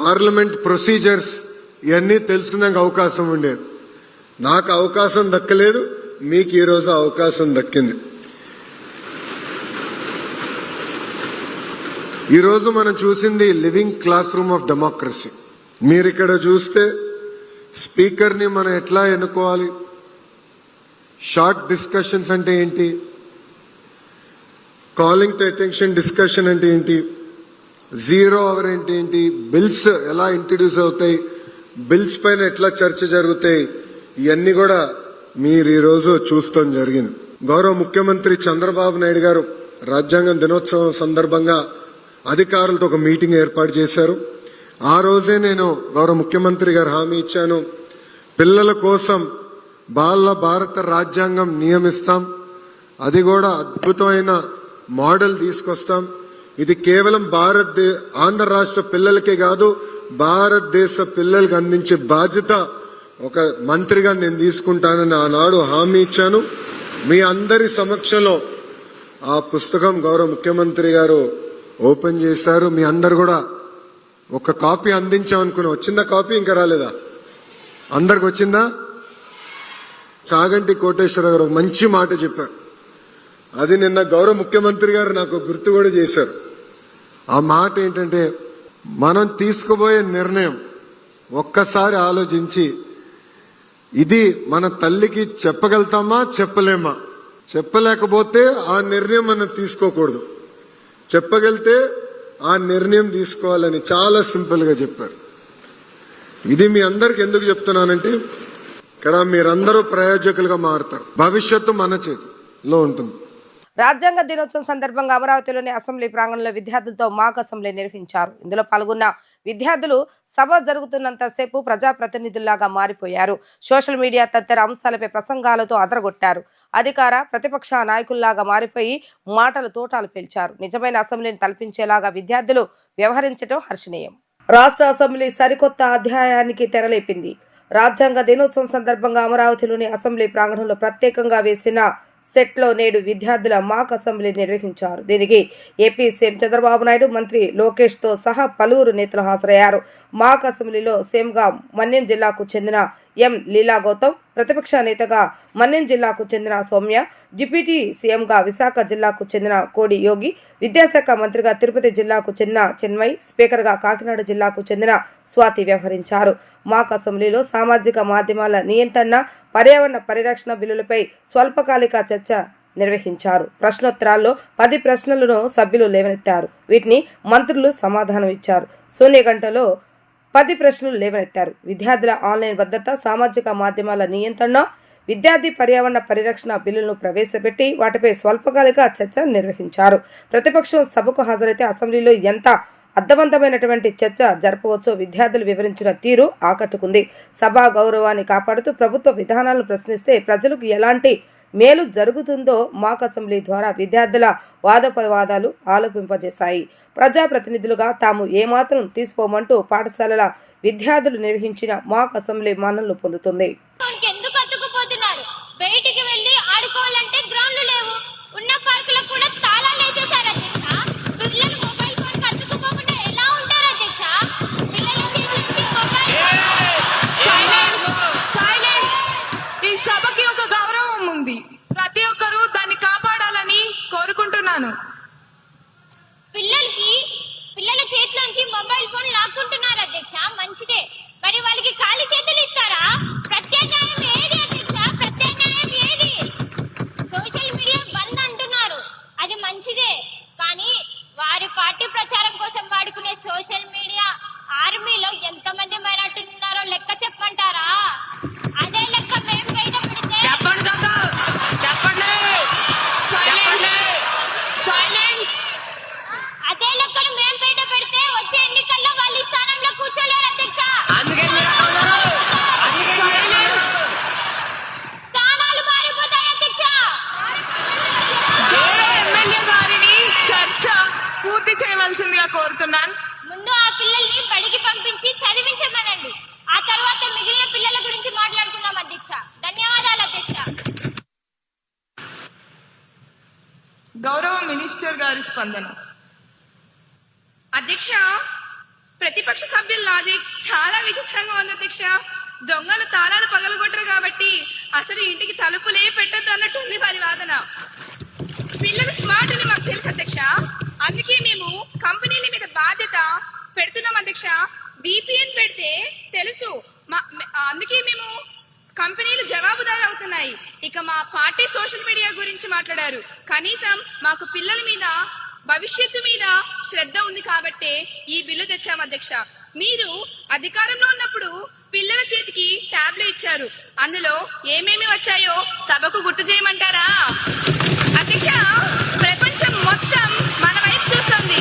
పార్లమెంట్ ప్రొసీజర్స్ ఇవన్నీ తెలుసుకునే అవకాశం ఉండేది. నాకు అవకాశం దక్కలేదు, మీకు ఈరోజు అవకాశం దక్కింది. ఈరోజు మనం చూసింది living class room of democracy. మీరు ఇక్కడ చూస్తే స్పీకర్ని మనం ఎట్లా ఎన్నుకోవాలి, షార్ట్ డిస్కషన్స్ అంటే ఏంటి, కాలింగ్ టు అటెన్షన్ డిస్కషన్ అంటే ఏంటి, జీరో అవర్ అంటే ఏంటి, బిల్స్ ఎలా ఇంట్రడ్యూస్ అవుతాయి, బిల్స్ పైన ఎట్లా చర్చ జరుగుతాయి, ఇవన్నీ కూడా మీరు ఈరోజు చూస్తాం జరిగింది. గౌరవ ముఖ్యమంత్రి చంద్రబాబు నాయుడు గారు రాజ్యాంగం దినోత్సవం సందర్భంగా అధికారులతో ఒక మీటింగ్ ఏర్పాటు చేశారు. ఆ రోజే నేను గౌరవ ముఖ్యమంత్రి గారు హామీ ఇచ్చాను, పిల్లల కోసం బాల భారత రాజ్యాంగం నియమిస్తాం, అది కూడా అద్భుతమైన మోడల్ తీసుకొస్తాం. ఇది కేవలం ఆంధ్ర రాష్ట్ర పిల్లలకే కాదు, భారతదేశ పిల్లలకు అందించే బాధ్యత ఒక మంత్రిగా నేను తీసుకుంటానని ఆనాడు హామీ ఇచ్చాను. మీ అందరి సమక్షంలో ఆ పుస్తకం గౌరవ ముఖ్యమంత్రి గారు ఓపెన్ చేశారు. మీ అందరు కూడా ఒక కాపీ అందించామనుకున్నా, వచ్చిందా కాపీ? ఇంకా రాలేదా? అందరికి వచ్చిందా? చాగంటి కోటేశ్వర గారు ఒక మంచి మాట చెప్పారు, అది నిన్న గౌరవ ముఖ్యమంత్రి గారు నాకు గుర్తు కూడా చేశారు. ఆ మాట ఏంటంటే, మనం తీసుకోబోయే నిర్ణయం ఒక్కసారి ఆలోచించి ఇది మన తల్లికి చెప్పగలుగుతామా చెప్పలేమా, చెప్పలేకపోతే ఆ నిర్ణయం మనం తీసుకోకూడదు, చెప్పగలిగితే ఆ నిర్ణయం తీసుకోవాలని చాలా సింపుల్ గా చెప్పారు. ఇది మీ అందరికి ఎందుకు చెప్తున్నానంటే, ఇక్కడ మీరందరూ ప్రయోజకులుగా మారుతారు, భవిష్యత్తు మన చేతిలో ఉంటుంది. రాజ్యాంగ దినోత్సవం సందర్భంగా అమరావతిలోని అసెంబ్లీ ప్రాంగణంలో విద్యార్థులతో మాక్ అసెంబ్లీ నిర్వహించారు. ఇందులో పాల్గొన్న విద్యార్థులు సభ జరుగుతున్నంతసేపు ప్రజాప్రతినిధుల్లాగా మారిపోయారు. సోషల్ మీడియా తదితర అంశాలపై ప్రసంగాలతో అదరగొట్టారు. అధికార ప్రతిపక్ష నాయకుల్లాగా మారిపోయి మాటలు తోటాలు పేల్చారు. నిజమైన అసెంబ్లీని తలపించేలాగా విద్యార్థులు వ్యవహరించడం హర్షణీయం. రాష్ట్ర అసెంబ్లీ సరికొత్త అధ్యాయానికి తెరలేపింది. రాజ్యాంగ దినోత్సవం సందర్భంగా అమరావతిలోని అసెంబ్లీ ప్రాంగణంలో ప్రత్యేకంగా వేసిన సెట్లో నేడు విద్యార్థుల మాక్ అసెంబ్లీ నిర్వహించారు. దీనికి ఏపీ సీఎం చంద్రబాబు నాయుడు, మంత్రి లోకేష్ తో సహా పలువురు నేతలు హాజరయ్యారు. మాక్ అసెంబ్లీలో సీఎంగా మన్యం జిల్లాకు చెందిన ఎం లీలా గౌతమ్, ప్రతిపక్ష నేతగా మన్యం జిల్లాకు చెందిన సౌమ్య, డిప్యూటీ సీఎంగా విశాఖ జిల్లాకు చెందిన కోడి యోగి, విద్యాశాఖ మంత్రిగా తిరుపతి జిల్లాకు చెందిన చిన్మయ్, స్పీకర్గా కాకినాడ జిల్లాకు చెందిన స్వాతి వ్యవహరించారు. మాక్ అసెంబ్లీలో సామాజిక మాధ్యమాల నియంత్రణ, పర్యావరణ పరిరక్షణ బిల్లులపై స్వల్పకాలిక చర్చ నిర్వహించారు. ప్రశ్నోత్తరాల్లో 10 ప్రశ్నలను సభ్యులు లేవనెత్తారు. వీటిని మంత్రులు సమాధానం ఇచ్చారు. శూన్య గంటలో 10 ప్రశ్నలు లేవనెత్తారు. విద్యార్థుల ఆన్లైన్ భద్రత, సామాజిక మాధ్యమాల నియంత్రణ, విద్యార్థి పర్యావరణ పరిరక్షణ బిల్లులను ప్రవేశపెట్టి వాటిపై స్వల్పకాలిక చర్చ నిర్వహించారు. ప్రతిపక్షం సభకు హాజరైతే అసెంబ్లీలో ఎంత అర్థవంతమైనటువంటి చర్చ జరపవచ్చో విద్యార్థులు వివరించిన తీరు ఆకట్టుకుంది. సభా గౌరవాన్ని కాపాడుతూ ప్రభుత్వ విధానాలను ప్రశ్నిస్తే ప్రజలకు ఎలాంటి మేలు జరుగుతుందో మాక్ అసెంబ్లీ ద్వారా విద్యార్థుల వాదోపవాదాలు ఆలోపింపజేశాయి. ప్రజాప్రతినిధులుగా తాము ఏమాత్రం తీసుకోమంటూ పాఠశాలల విద్యార్థులు నిర్వహించిన మాక్ అసెంబ్లీ మన్ననలు పొందుతుంది. బయటికి వెళ్ళి ఆడుకోవాలంటే గ్రౌండ్లు లేవు, ఉన్న పార్కులకు కూడా తాళాలు వేసేసారు అధ్యక్ష. పిల్లలు మొబైల్ ఫోన్ కట్టుకుపోకుండా ఎలా ఉంటారు అధ్యక్ష? పిల్లల చేతి నుంచి మొబైల్. సైలెన్స్. ఈ సభకి ఒక గౌరవం ఉంది, ప్రతి ఒక్కరూ దాన్ని కాపాడాలని కోరుకుంటున్నాను. పిల్లల చేతిలోంచి మొబైల్ ఫోన్ లాక్కుంటున్నారు అధ్యక్ష, మంచిదే. మరి వాళ్ళకి ఖాళీ చేతులు ఇస్తారా? ప్రత్యామ్నాయం ఏది అధ్యక్ష? ప్రత్యామ్నాయం ఏది? సోషల్ మీడియా బంద్ అంటున్నారు, అది మంచిదే. కానీ వారి పార్టీ ప్రచారం కోసం వాడుకునే సోషల్ మీడియా ఆర్మీలో ఎంతమంది మైనార్టీలు ఉన్నారో లెక్క చెప్పమంటారా? అదే లెక్క మేము బయట పెడితే అదే లెక్కను మేము బయట పెడితే వచ్చే ఎన్నికల్లో వాళ్ళ స్థానంలో కూర్చోలేరు అధ్యక్ష. స్థానాలు మారిపోతాయి అధ్యక్ష. ఎమ్మెల్యే గారిని చర్చ పూర్తి చేయవలసిందిగా కోరుతున్నాను. ముందు ఆ పిల్లల్ని బడికి పంపించి చదివించమనండి, ఆ తర్వాత మిగిలిన పిల్లల గురించి మాట్లాడుకుందాం అధ్యక్ష. ధన్యవాదాలు అధ్యక్ష. గౌరవ మినిస్టర్ గారి స్పందన. అధ్యక్ష, ప్రతిపక్ష సభ్యుల లాజిక్ చాలా విచిత్రంగా ఉంది అధ్యక్ష. దొంగలు తాళాలు పగలగొట్టరు కాబట్టి అసలు ఇంటికి తలుపులే పెట్టద్దు అన్నట్టుంది వారి వాదన. పిల్లలు స్మార్ట్ అని మాకు తెలుసు అధ్యక్ష, అందుకే మేము కంపెనీల మీద బాధ్యత పెడుతున్నాం అధ్యక్ష. VPN పెడితే తెలుసు అందుకే మేము కంపెనీలు జవాబుదారు అవుతున్నాయి. ఇక మా పార్టీ సోషల్ మీడియా గురించి మాట్లాడారు. కనీసం మాకు పిల్లల మీద భవిష్యత్తు మీద శ్రద్ధ ఉంది కాబట్టే ఈ బిల్లు తెచ్చాము అధ్యక్ష. మీరు అధికారంలో ఉన్నప్పుడు పిల్లల చేతికి ట్యాబ్లు ఇచ్చారు. అందులో ఏమేమి వచ్చాయో సభకు గుర్తు చేయమంటారా అధ్యక్ష? ప్రపంచం మొత్తం మన వైపు చూస్తుంది.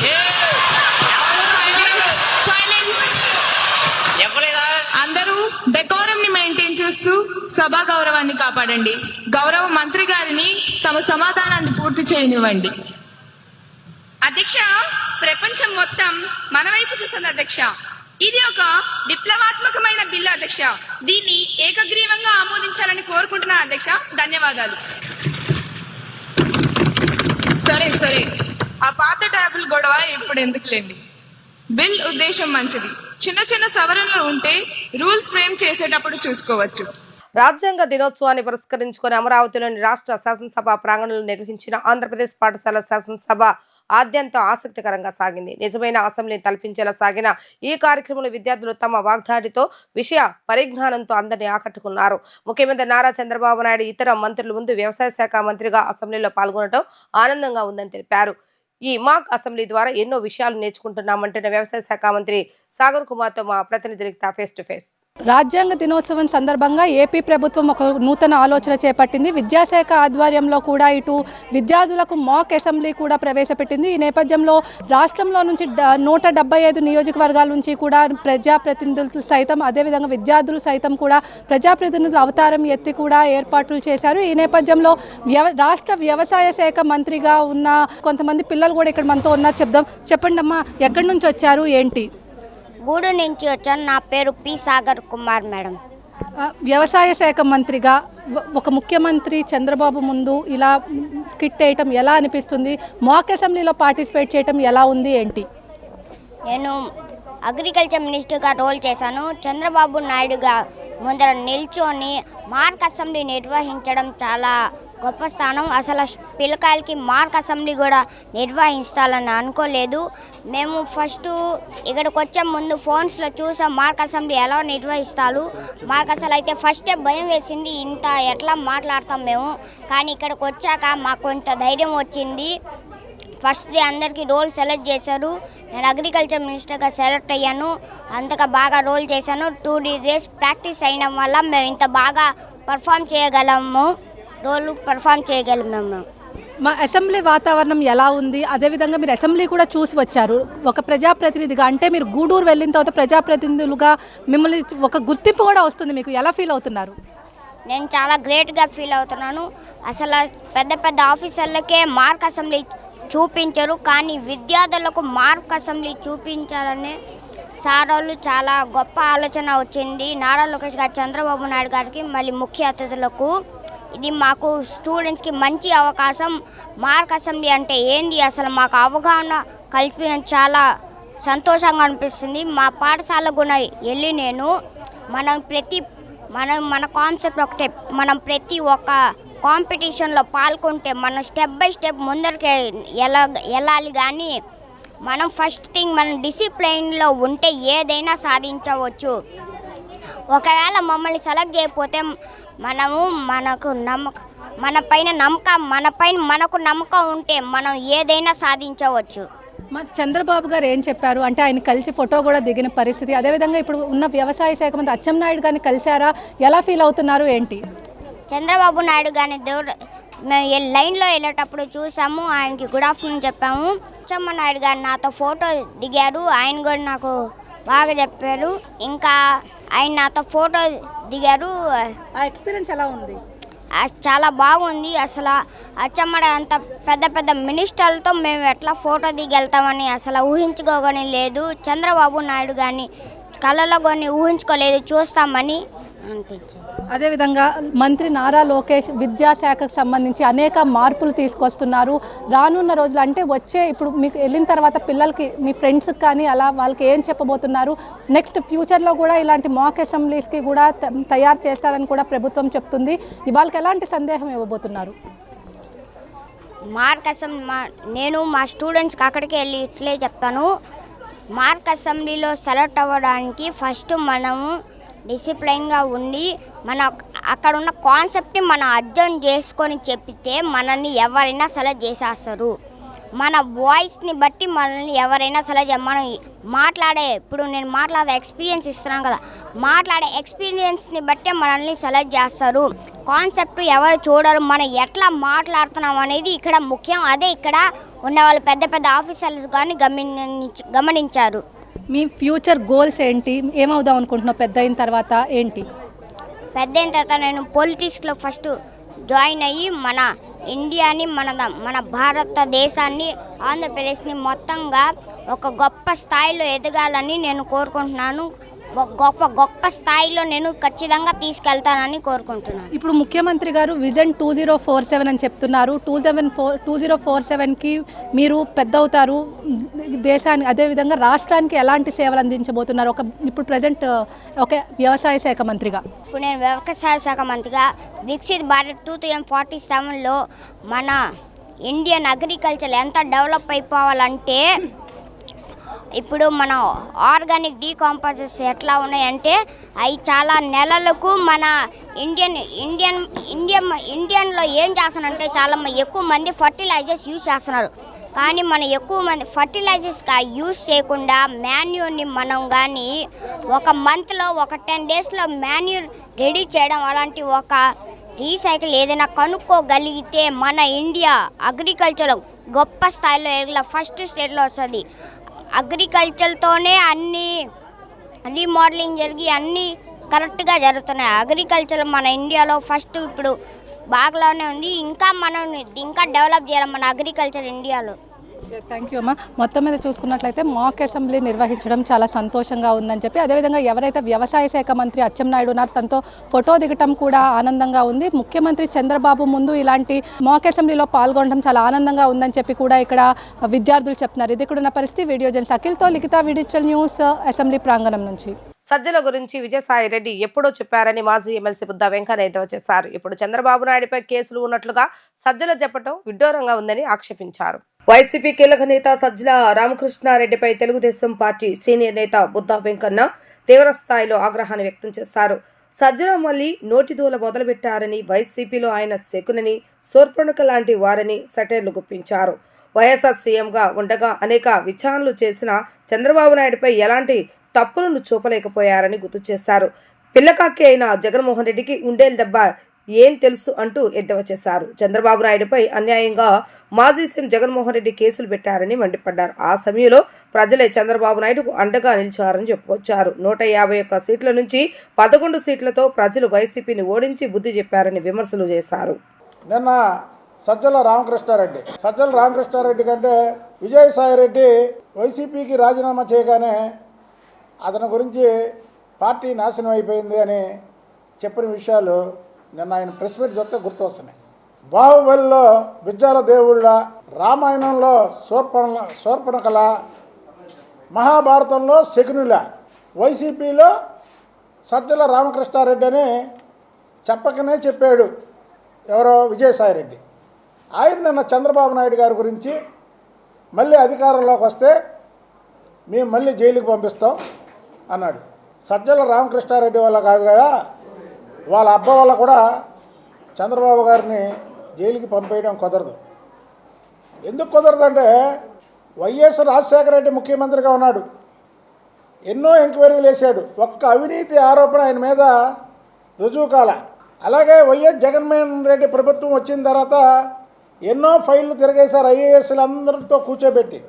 అందరూ డెకోరం ని మెయింటైన్ చేస్తూ సభా గౌరవాన్ని కాపాడండి. గౌరవ మంత్రి గారిని తమ సమాధానాన్ని పూర్తి చేయనివ్వండి. అధ్యక్ష, ప్రపంచం మొత్తం మన వైపు చూస్తుంది అధ్యక్ష. ఇది ఒక విప్లవాత్మకమైన బిల్లు అధ్యక్ష. దీన్ని ఏకగ్రీవంగా ఆమోదించాలని కోరుకుంటున్నా అధ్యక్ష. ధన్యవాదాలు. సరే ఆ పాత ట్యాబుల్ గొడవ ఇప్పుడు ఎందుకులేండి. బిల్ ఉద్దేశం మంచిది. చిన్న చిన్న సవరణలు ఉంటే రూల్స్ ఫ్రేమ్ చేసేటప్పుడు చూసుకోవచ్చు. రాజ్యాంగ దినోత్సవాన్ని పురస్కరించుకొని అమరావతిలోని రాష్ట్ర శాసనసభ ప్రాంగణంలో నిర్వహించిన ఆంధ్రప్రదేశ్ పాఠశాల శాసనసభ ఆద్యంతం ఆసక్తికరంగా సాగింది. నిజమైన అసెంబ్లీని తలపించేలా సాగిన ఈ కార్యక్రమంలో విద్యార్థులు తమ వాగ్దాడితో విషయ పరిజ్ఞానంతో అందరినీ ఆకట్టుకున్నారు. ముఖ్యమంత్రి నారా చంద్రబాబు నాయుడు ఇతర మంత్రుల ముందు వ్యవసాయ శాఖ మంత్రిగా అసెంబ్లీలో పాల్గొనడం ఆనందంగా ఉందని తెలిపారు. ఈ మాక్ అసెంబ్లీ ద్వారా ఎన్నో విషయాలు నేర్చుకుంటున్నామంటున్న వ్యవసాయ శాఖ మంత్రి సాగర్ కుమార్తో మా ప్రతినిధి ఫేస్ టు ఫేస్. రాజ్యాంగ దినోత్సవం సందర్భంగా ఏపీ ప్రభుత్వం ఒక నూతన ఆలోచన చేపట్టింది. విద్యాశాఖ ఆధ్వర్యంలో కూడా ఇటు విద్యార్థులకు మాక్ అసెంబ్లీ కూడా ప్రవేశపెట్టింది. ఈ నేపథ్యంలో రాష్ట్రంలో నుంచి 175 నియోజకవర్గాల నుంచి కూడా ప్రజాప్రతినిధులు సైతం అదేవిధంగా విద్యార్థులు సైతం కూడా ప్రజాప్రతినిధుల అవతారం ఎత్తి కూడా ఏర్పాట్లు చేశారు. ఈ నేపథ్యంలో రాష్ట్ర వ్యవసాయ శాఖ మంత్రిగా ఉన్న కొంతమంది పిల్లలు కూడా ఇక్కడ మనతో ఉన్నారు. చెప్పండి అమ్మా, ఎక్కడి నుంచి వచ్చారు, ఏంటి? గూడు నుంచి వచ్చాను. నా పేరు పి సాగర్ కుమార్ మేడం. వ్యవసాయ శాఖ మంత్రిగా ఒక ముఖ్యమంత్రి చంద్రబాబు ముందు ఇలా స్కిట్ వేయటం ఎలా అనిపిస్తుంది? మాక్ అసెంబ్లీలో పార్టిసిపేట్ చేయటం ఎలా ఉంది, ఏంటి? నేను అగ్రికల్చర్ మినిస్టర్గా రోల్ చేశాను. చంద్రబాబు నాయుడుగా ముందర నిల్చొని మార్క్ అసెంబ్లీ నిర్వహించడం చాలా గొప్ప స్థానం. అసలు పిల్లకాయలకి మార్క్ అసెంబ్లీ కూడా నిర్వహిస్తాలని అనుకోలేదు. మేము ఫస్ట్ ఇక్కడికి వచ్చే ముందు ఫోన్స్లో చూసాం మార్క్ అసెంబ్లీ ఎలా నిర్వహిస్తారు. మార్క్ అసలు అయితే ఫస్టే భయం వేసింది, ఇంత ఎట్లా మాట్లాడతాం మేము. కానీ ఇక్కడికి వచ్చాక మాకు కొంత ధైర్యం వచ్చింది. ఫస్ట్ అందరికీ రోల్ సెలెక్ట్ చేశారు. నేను అగ్రికల్చర్ మినిస్టర్గా సెలెక్ట్ అయ్యాను. అంతగా బాగా రోల్ చేశాను. 2 days ప్రాక్టీస్ అయిన వల్ల మేము ఇంత బాగా పర్ఫామ్ చేయగలము. మా అసెంబ్లీ వాతావరణం ఎలా ఉంది? అదేవిధంగా మీరు అసెంబ్లీ కూడా చూసి వచ్చారు ఒక ప్రజాప్రతినిధిగా. అంటే మీరు గూడూరు వెళ్ళిన తర్వాత ప్రజాప్రతినిధులుగా మిమ్మల్ని ఒక గుర్తింపు కూడా వస్తుంది. మీకు ఎలా ఫీల్ అవుతున్నారు? నేను చాలా గ్రేట్గా ఫీల్ అవుతున్నాను. అసలు పెద్ద పెద్ద ఆఫీసర్లకే మార్క్ అసెంబ్లీ చూపించరు, కానీ విద్యార్థులకు మార్క్ అసెంబ్లీ చూపించాలని సార్ వాళ్ళు చాలా గొప్ప ఆలోచన వచ్చింది. నారా లోకేష్ గారు, చంద్రబాబు నాయుడు గారికి, మళ్ళీ ముఖ్య అతిథులకు. ఇది మాకు స్టూడెంట్స్కి మంచి అవకాశం. మార్క్ అసెంబ్లీ అంటే ఏంది అసలు మాకు అవగాహన కల్పించడం చాలా సంతోషంగా అనిపిస్తుంది. మా పాఠశాల కూడా వెళ్ళి నేను మన కాన్సెప్ట్ ఒకటే, మనం ప్రతి ఒక్క కాంపిటీషన్లో పాల్గొంటే మనం స్టెప్ బై స్టెప్ ముందరికి వెళ్ళాలి. కానీ మనం ఫస్ట్ థింగ్ మనం డిసిప్లైన్లో ఉంటే ఏదైనా సాధించవచ్చు. ఒకవేళ మమ్మల్ని సెలెక్ట్ చేయకపోతే మనకు మనకు నమ్మకం ఉంటే మనం ఏదైనా సాధించవచ్చు. మా చంద్రబాబు గారు ఏం చెప్పారు అంటే ఆయన కలిసి ఫోటో కూడా దిగిన పరిస్థితి. అదేవిధంగా ఇప్పుడు ఉన్న వ్యవసాయ శాఖ మంత్రి అచ్చెన్నాయుడు గారిని కలిశారా? ఎలా ఫీల్ అవుతున్నారు, ఏంటి? చంద్రబాబు నాయుడు గారిని మేము లైన్లో వెళ్ళేటప్పుడు చూసాము. ఆయనకి గుడ్ ఆఫ్టర్నూన్ చెప్పాము. అచ్చెన్నాయుడు గారు నాతో ఫోటో దిగారు. ఆయన కూడా నాకు బాగా చెప్పారు. ఇంకా ఆయన నాతో ఫోటో దిగారు. ఆ ఎక్స్పీరియన్స్ ఎలా ఉంది? చాలా బాగుంది. అసలు అచ్చమ్మడ అంత పెద్ద పెద్ద మినిస్టర్లతో మేము ఎట్లా ఫోటో దిగెళ్తామని అసలు ఊహించుకోగానే లేదు. చంద్రబాబు నాయుడు గారిని కళలో కొన్ని ఊహించుకోలేదు, చూస్తామని అనిపించింది. అదేవిధంగా మంత్రి నారా లోకేష్ విద్యాశాఖకు సంబంధించి అనేక మార్పులు తీసుకొస్తున్నారు. రానున్న రోజులు అంటే ఇప్పుడు మీకు వెళ్ళిన తర్వాత పిల్లలకి, మీ ఫ్రెండ్స్కి కానీ అలా వాళ్ళకి ఏం చెప్పబోతున్నారు? నెక్స్ట్ ఫ్యూచర్లో కూడా ఇలాంటి మాక్ అసెంబ్లీస్కి కూడా తయారు చేస్తారని కూడా ప్రభుత్వం చెప్తుంది. వాళ్ళకి ఎలాంటి సందేహం ఇవ్వబోతున్నారు? మార్క్ అసెంబ్లీ నేను మా స్టూడెంట్స్కి అక్కడికి వెళ్ళి ఇట్లే చెప్తాను. మార్క్ అసెంబ్లీలో సెలెక్ట్ అవ్వడానికి ఫస్ట్ మనము డిసిప్లైన్గా ఉండి అక్కడ ఉన్న కాన్సెప్ట్ని మనం అర్థం చేసుకొని చెప్పితే మనల్ని ఎవరైనా సెలెక్ట్ చేసేస్తారు. మన వాయిస్ని బట్టి మనల్ని ఎవరైనా మనం ఇప్పుడు నేను మాట్లాడే ఎక్స్పీరియన్స్ ఇస్తున్నాను కదా, మాట్లాడే ఎక్స్పీరియన్స్ని బట్టే మనల్ని సెలెక్ట్ చేస్తారు. కాన్సెప్ట్ ఎవరు చూడరు, మనం ఎట్లా మాట్లాడుతున్నాం అనేది ఇక్కడ ముఖ్యం. అదే ఇక్కడ ఉన్న వాళ్ళు పెద్ద పెద్ద ఆఫీసర్లు కానీ గమనించారు. మీ ఫ్యూచర్ గోల్స్ ఏంటి? ఏమవుదాం అనుకుంటున్నావు పెద్ద అయిన తర్వాత? ఏంటి పెద్ద అయిన తర్వాత నేను పొలిటిక్స్లో ఫస్ట్ జాయిన్ అయ్యి మన ఇండియాని మన భారతదేశాన్ని ఆంధ్రప్రదేశ్ని మొత్తంగా ఒక గొప్ప స్థాయిలో ఎదగాలని నేను కోరుకుంటున్నాను. గొప్ప స్థాయిలో నేను ఖచ్చితంగా తీసుకెళ్తానని కోరుకుంటున్నాను. ఇప్పుడు ముఖ్యమంత్రి గారు విజన్ 2047 అని చెప్తున్నారు. 2047కి మీరు పెద్ద అవుతారు, దేశానికి అదేవిధంగా రాష్ట్రానికి ఎలాంటి సేవలు అందించబోతున్నారు? ఇప్పుడు ప్రజెంట్ ఒక వ్యవసాయ శాఖ మంత్రిగా. ఇప్పుడు నేను వ్యవసాయ శాఖ మంత్రిగా వికసిత్ భారత్ 2047లో మన ఇండియన్ అగ్రికల్చర్ ఎంత డెవలప్ అయిపోవాలంటే, ఇప్పుడు మన ఆర్గానిక్ డీకాంపోజర్స్ ఎట్లా ఉన్నాయంటే అవి చాలా నెలలకు మన ఇండియన్లో ఏం చేస్తున్నారంటే చాలా ఎక్కువ మంది ఫర్టిలైజర్స్ యూజ్ చేస్తున్నారు. కానీ మనం ఎక్కువ మంది ఫర్టిలైజర్స్ యూజ్ చేయకుండా మాన్యూర్ని మనం కానీ ఒక మంత్లో ఒక 10 డేస్లో మాన్యూర్ రెడీ చేయడం అలాంటి ఒక రీసైకిల్ ఏదైనా కనుక్కోగలిగితే మన ఇండియా అగ్రికల్చర్ గొప్ప స్థాయిలో ఫస్ట్ స్టేట్లో వస్తుంది. అగ్రికల్చర్తోనే అన్ని రీమోడలింగ్ జరిగి అన్నీ కరెక్ట్గా జరుగుతున్నాయి. అగ్రికల్చర్ మన ఇండియాలో ఫస్ట్ ఇప్పుడు బాగానే ఉంది. ఇంకా డెవలప్ చేయాలి మన అగ్రికల్చర్ ఇండియాలో. థ్యాంక్ యూ అమ్మా. మొత్తం మీద చూసుకున్నట్లయితే మాక్ అసెంబ్లీ నిర్వహించడం చాలా సంతోషంగా ఉందని చెప్పి, అదేవిధంగా ఎవరైతే వ్యవసాయ శాఖ మంత్రి అచ్చెన్నాయుడు ఉన్నారు తనతో ఫోటో దిగటం కూడా ఆనందంగా ఉంది. ముఖ్యమంత్రి చంద్రబాబు ముందు ఇలాంటి మాక్ అసెంబ్లీలో పాల్గొనడం చాలా ఆనందంగా ఉందని చెప్పి కూడా ఇక్కడ విద్యార్థులు చెప్తున్నారు. ఇది కూడా ఉన్న పరిస్థితి. వీడియో జర్నలిస్ట్ అఖిల్తో లిఖిత, విడిచల్ న్యూస్, అసెంబ్లీ ప్రాంగణం నుంచి. సజ్జల గురించి విజయసాయి రెడ్డి ఎప్పుడో చెప్పారని మాజీ ఎమ్మెల్సీ బుద్ధ వెంకన్న ఎద్దేవా చేశారు. ఇప్పుడు చంద్రబాబు నాయుడుపై కేసులు ఉన్నట్లుగా సజ్జల చెప్పడం విడ్డూరంగా ఉందని ఆక్షేపించారు. వైసీపీ కీలక నేత సజ్జల రామకృష్ణారెడ్డిపై తెలుగుదేశం పార్టీ సీనియర్ నేత బుద్ధ వెంకన్న తీవ్ర స్థాయిలో ఆగ్రహాన్ని వ్యక్తం చేశారు. సజ్జల మళ్లీ నోటిదూల మొదలుపెట్టారని, వైసీపీలో ఆయన శకునని, శూర్పణఖ లాంటి వారని సెటైర్లు గుప్పించారు. వైఎస్ఆర్ సీఎంగా ఉండగా అనేక విచారణలు చేసిన చంద్రబాబు నాయుడుపై ఎలాంటి తప్పులను చూపలేకపోయారని గుర్తు చేశారు. పిల్లకాకి అయిన జగన్మోహన్ రెడ్డికి ఉండేల దెబ్బ ఏం తెలుసు అంటూ ఎద్దేవా చేశారు. చంద్రబాబు నాయుడుపై అన్యాయంగా మాజీ సీఎం జగన్మోహన్ రెడ్డి కేసులు పెట్టారని మండిపడ్డారు. ఆ సమయంలో ప్రజలే చంద్రబాబు నాయుడుకు అండగా నిలిచారని చెప్పుకొచ్చారు. 151 సీట్ల నుంచి 11 సీట్లతో ప్రజలు వైసీపీని ఓడించి బుద్ధి చెప్పారని విమర్శలు చేశారు. నిన్న సజ్జల రామకృష్ణారెడ్డి కంటే విజయసాయిరెడ్డి వైసీపీకి రాజీనామా చేయగానే అతని గురించి పార్టీ నాశనం అయిపోయింది అని చెప్పిన విషయాలు నిన్న ఆయన ప్రెస్ మీట్ చూస్తే గుర్తొస్తున్నాయి. బాహుబలిలో బిజ్జాల దేవుళ్ళ, రామాయణంలో శూర్పణఖల, మహాభారతంలో శకునుల, వైసీపీలో సజ్జల రామకృష్ణారెడ్డి అని చెప్పకనే చెప్పాడు ఎవరో విజయసాయిరెడ్డి. ఆయన నిన్న చంద్రబాబు నాయుడు గారి గురించి మళ్ళీ అధికారంలోకి వస్తే మేము మళ్ళీ జైలుకి పంపిస్తాం అన్నాడు. సజ్జల రామకృష్ణారెడ్డి వల్ల కాదు కదా, వాళ్ళ అబ్బ వల్ల కూడా చంద్రబాబు గారిని జైలుకి పంపేయడం కుదరదు. ఎందుకు కుదరదంటే వైఎస్ రాజశేఖర రెడ్డి ముఖ్యమంత్రిగా ఉన్నాడు, ఎన్నో ఎంక్వైరీలు వేశాడు, ఒక్క అవినీతి ఆరోపణ ఆయన మీద రుజువు కాల. అలాగే వైఎస్ జగన్మోహన్ రెడ్డి ప్రభుత్వం వచ్చిన తర్వాత ఎన్నో ఫైళ్లు తిరగేశారు ఐఏఎస్లు అందరితో కూర్చోబెట్టి.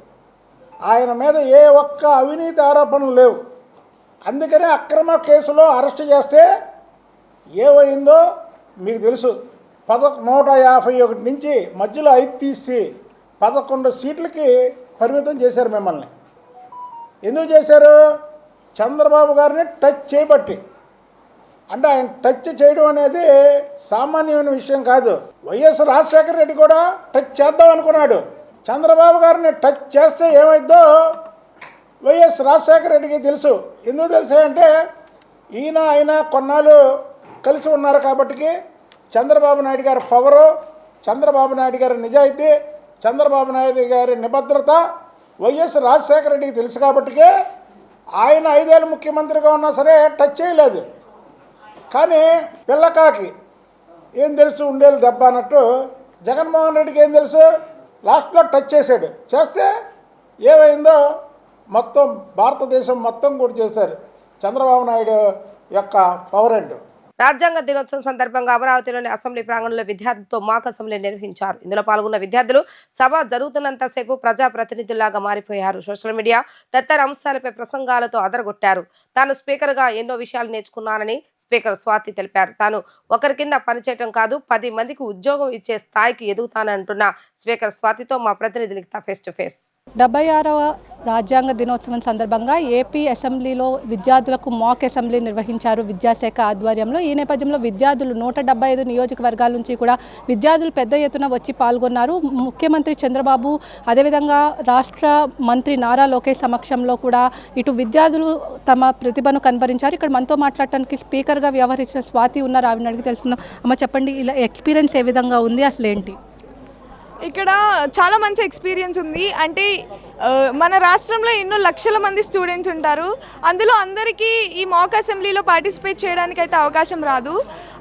ఆయన మీద ఏ ఒక్క అవినీతి ఆరోపణలు లేవు. అందుకనే అక్రమ కేసులో అరెస్ట్ చేస్తే ఏమైందో మీకు తెలుసు. 151 నుంచి మధ్యలో 5 తీసి 11 సీట్లకి పరిమితం చేశారు మిమ్మల్ని. ఎందుకు చేశారు? చంద్రబాబు గారిని టచ్ చేయబట్టి. అంటే ఆయన టచ్ చేయడం అనేది సామాన్యమైన విషయం కాదు. వైఎస్ రాజశేఖర రెడ్డి కూడా టచ్ చేద్దాం అనుకున్నాడు. చంద్రబాబు గారిని టచ్ చేస్తే ఏమైందో వైఎస్ రాజశేఖర రెడ్డికి తెలుసు. ఎందుకు తెలుసు అంటే ఆయన కొన్నాళ్ళు కలిసి ఉన్నారు కాబట్టి చంద్రబాబు నాయుడు గారి పవరు, చంద్రబాబు నాయుడు గారి నిజాయితీ, చంద్రబాబు నాయుడు గారి నిబద్ధత వైఎస్ రాజశేఖర రెడ్డికి తెలుసు కాబట్టికే ఆయన 5 ఏళ్ళు ముఖ్యమంత్రిగా ఉన్నా సరే టచ్ చేయలేదు. కానీ పిల్లకాకి ఏం తెలుసు, ఉండేది దెబ్బ అన్నట్టు జగన్మోహన్ రెడ్డికి ఏం తెలుసు, లాస్ట్లో టచ్ చేశాడు. చేస్తే ఏమైందో మొత్తం భారతదేశం మొత్తం కూడా చేశారు చంద్రబాబు నాయుడు యొక్క పవర్ ఏంటో. రాజ్యాంగ దినోత్సవం సందర్భంగా అమరావతిలోని అసెంబ్లీ ప్రాంగణంలో విద్యార్థులతో మాక్ అసెంబ్లీ నిర్వహించారు. ఇందులో పాల్గొన్న విద్యార్థులు సభ జరుగుతున్నంతసేపు ప్రజాప్రతినిధుల్లాగా మారిపోయారు. సోషల్ మీడియా తదితర అంశాలపై ప్రసంగాలతో అదరగొట్టారు. తాను స్పీకర్గా ఎన్నో విషయాలు నేర్చుకున్నానని స్పీకర్ స్వాతి తెలిపారు. తాను ఒకరి కింద పనిచేయటం కాదు, 10 మందికి ఉద్యోగం ఇచ్చే స్థాయికి ఎదుగుతానంటున్న స్పీకర్ స్వాతితో మా ప్రతినిధి లిఖిత ఫేస్ టు ఫేస్. 76వ రాజ్యాంగ దినోత్సవం సందర్భంగా ఏపీ అసెంబ్లీలో విద్యార్థులకు మాక్ అసెంబ్లీ నిర్వహించారు విద్యాశాఖ ఆధ్వర్యంలో. ఈ నేపథ్యంలో విద్యార్థులు 175 నియోజకవర్గాల నుంచి కూడా విద్యార్థులు పెద్ద ఎత్తున వచ్చి పాల్గొన్నారు. ముఖ్యమంత్రి చంద్రబాబు, అదేవిధంగా రాష్ట్ర మంత్రి నారా లోకేష్ సమక్షంలో కూడా ఇటు విద్యార్థులు తమ ప్రతిభను కనబరించారు. ఇక్కడ మనతో మాట్లాడటానికి స్పీకర్గా వ్యవహరించిన స్వాతి ఉన్నారు. ఆవిడని అడిగి తెలుసుకుందాం. అమ్మ చెప్పండి, ఇలా ఎక్స్పీరియన్స్ ఏ విధంగా ఉంది, అసలు ఏంటి? ఇక్కడ చాలా మంచి ఎక్స్పీరియన్స్ ఉంది. అంటే మన రాష్ట్రంలో ఎన్నో లక్షల మంది స్టూడెంట్స్ ఉంటారు. అందులో అందరికీ ఈ మాక్ అసెంబ్లీలో పార్టిసిపేట్ చేయడానికి అయితే అవకాశం రాదు.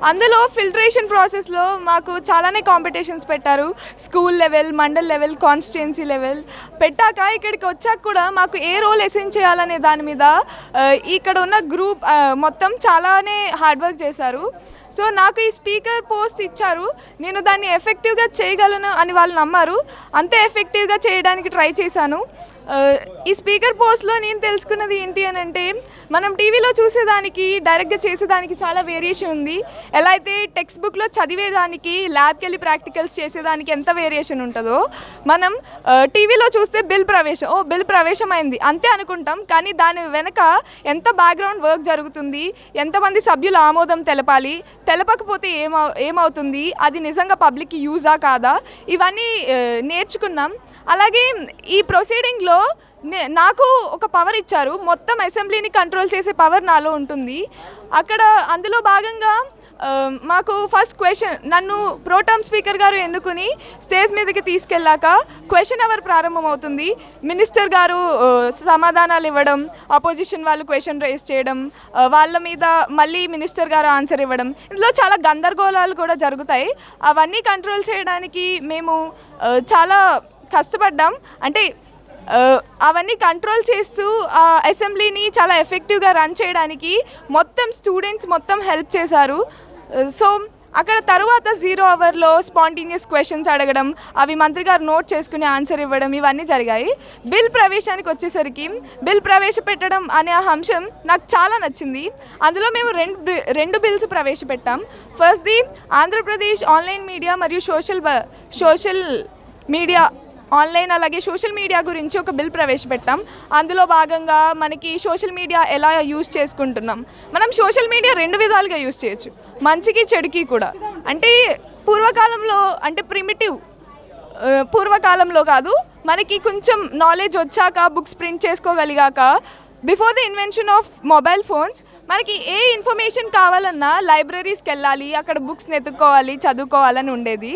అందులో ఫిల్టరేషన్ ప్రాసెస్లో మాకు చాలానే కాంపిటీషన్స్ పెట్టారు. School level, mandal level, constituency level పెట్టాక ఇక్కడికి వచ్చాక కూడా మాకు ఏ రోల్ అసైన్ చేయాలనే దాని మీద ఇక్కడ ఉన్న గ్రూప్ మొత్తం చాలానే హార్డ్ వర్క్ చేశారు. సో నాకు ఈ స్పీకర్ పోస్ట్ ఇచ్చారు. నేను దాన్ని ఎఫెక్టివ్గా చేయగలను అని వాళ్ళు నమ్మారు. అంతే ఎఫెక్టివ్గా చేయడానికి ట్రై చేశాను. ఈ స్పీకర్ పోస్ట్లో నేను తెలుసుకున్నది ఏంటి అని అంటే, మనం టీవీలో చూసేదానికి డైరెక్ట్గా చేసేదానికి చాలా వేరియేషన్ ఉంది. ఎలా అయితే టెక్స్ట్ బుక్లో చదివేదానికి ల్యాబ్కి వెళ్ళి ప్రాక్టికల్స్ చేసేదానికి ఎంత వేరియేషన్ ఉంటుందో, మనం టీవీలో చూస్తే బిల్ ప్రవేశం అయింది అంతే అనుకుంటాం. కానీ దాని వెనక ఎంత బ్యాక్గ్రౌండ్ వర్క్ జరుగుతుంది, ఎంతమంది సభ్యులు ఆమోదం తెలపాలి, తెలపకపోతే ఏమవుతుంది, అది నిజంగా పబ్లిక్కి యూజా కాదా, ఇవన్నీ నేర్చుకున్నాం. అలాగే ఈ ప్రొసీడింగ్లో నాకు ఒక పవర్ ఇచ్చారు. మొత్తం అసెంబ్లీని కంట్రోల్ చేసే పవర్ నాలో ఉంటుంది. అందులో భాగంగా మాకు ఫస్ట్ క్వశ్చన్, నన్ను ప్రోటర్మ్ స్పీకర్ గారు ఎన్నుకుని స్టేజ్ మీదకి తీసుకెళ్ళాక క్వశ్చన్ అవర్ ప్రారంభమవుతుంది. మినిస్టర్ గారు సమాధానాలు ఇవ్వడం, అపోజిషన్ వాళ్ళు క్వశ్చన్ రేస్ చేయడం, వాళ్ళ మీద మళ్ళీ మినిస్టర్ గారు ఆన్సర్ ఇవ్వడం, ఇందులో చాలా గందరగోళాలు కూడా జరుగుతాయి. అవన్నీ కంట్రోల్ చేయడానికి మేము చాలా కష్టపడ్డాం. అంటే అవన్నీ కంట్రోల్ చేస్తూ ఆ అసెంబ్లీని చాలా ఎఫెక్టివ్గా రన్ చేయడానికి మొత్తం స్టూడెంట్స్ మొత్తం హెల్ప్ చేశారు. సో అక్కడ తర్వాత 0 అవర్లో స్పాంటేనియస్ క్వశ్చన్స్ అడగడం, అవి మంత్రి గారు నోట్ చేసుకుని ఆన్సర్ ఇవ్వడం, ఇవన్నీ జరిగాయి. బిల్ ప్రవేశానికి వచ్చేసరికి బిల్ ప్రవేశపెట్టడం అనే అంశం నాకు చాలా నచ్చింది. అందులో మేము రెండు బిల్స్ ప్రవేశపెట్టాం. ఫస్ట్ది ఆంధ్రప్రదేశ్ ఆన్లైన్ మీడియా మరియు సోషల్ మీడియా ఆన్లైన్ అలాగే సోషల్ మీడియా గురించి ఒక బిల్ ప్రవేశపెట్టాం. అందులో భాగంగా మనకి సోషల్ మీడియా ఎలా యూజ్ చేసుకుంటున్నాం, మనం సోషల్ మీడియా 2 విధాలుగా యూజ్ చేయొచ్చు, మంచికి చెడుకి కూడా. అంటే పూర్వకాలంలో, అంటే పూర్వకాలంలో కాదు, మనకి కొంచెం నాలెడ్జ్ వచ్చాక, బుక్స్ ప్రింట్ చేసుకోగలిగాక, before the invention of mobile phones మనకి ఏ ఇన్ఫర్మేషన్ కావాలన్నా లైబ్రరీస్కి వెళ్ళాలి, అక్కడ బుక్స్ని ఎత్తుక్కోవాలి, చదువుకోవాలని ఉండేది.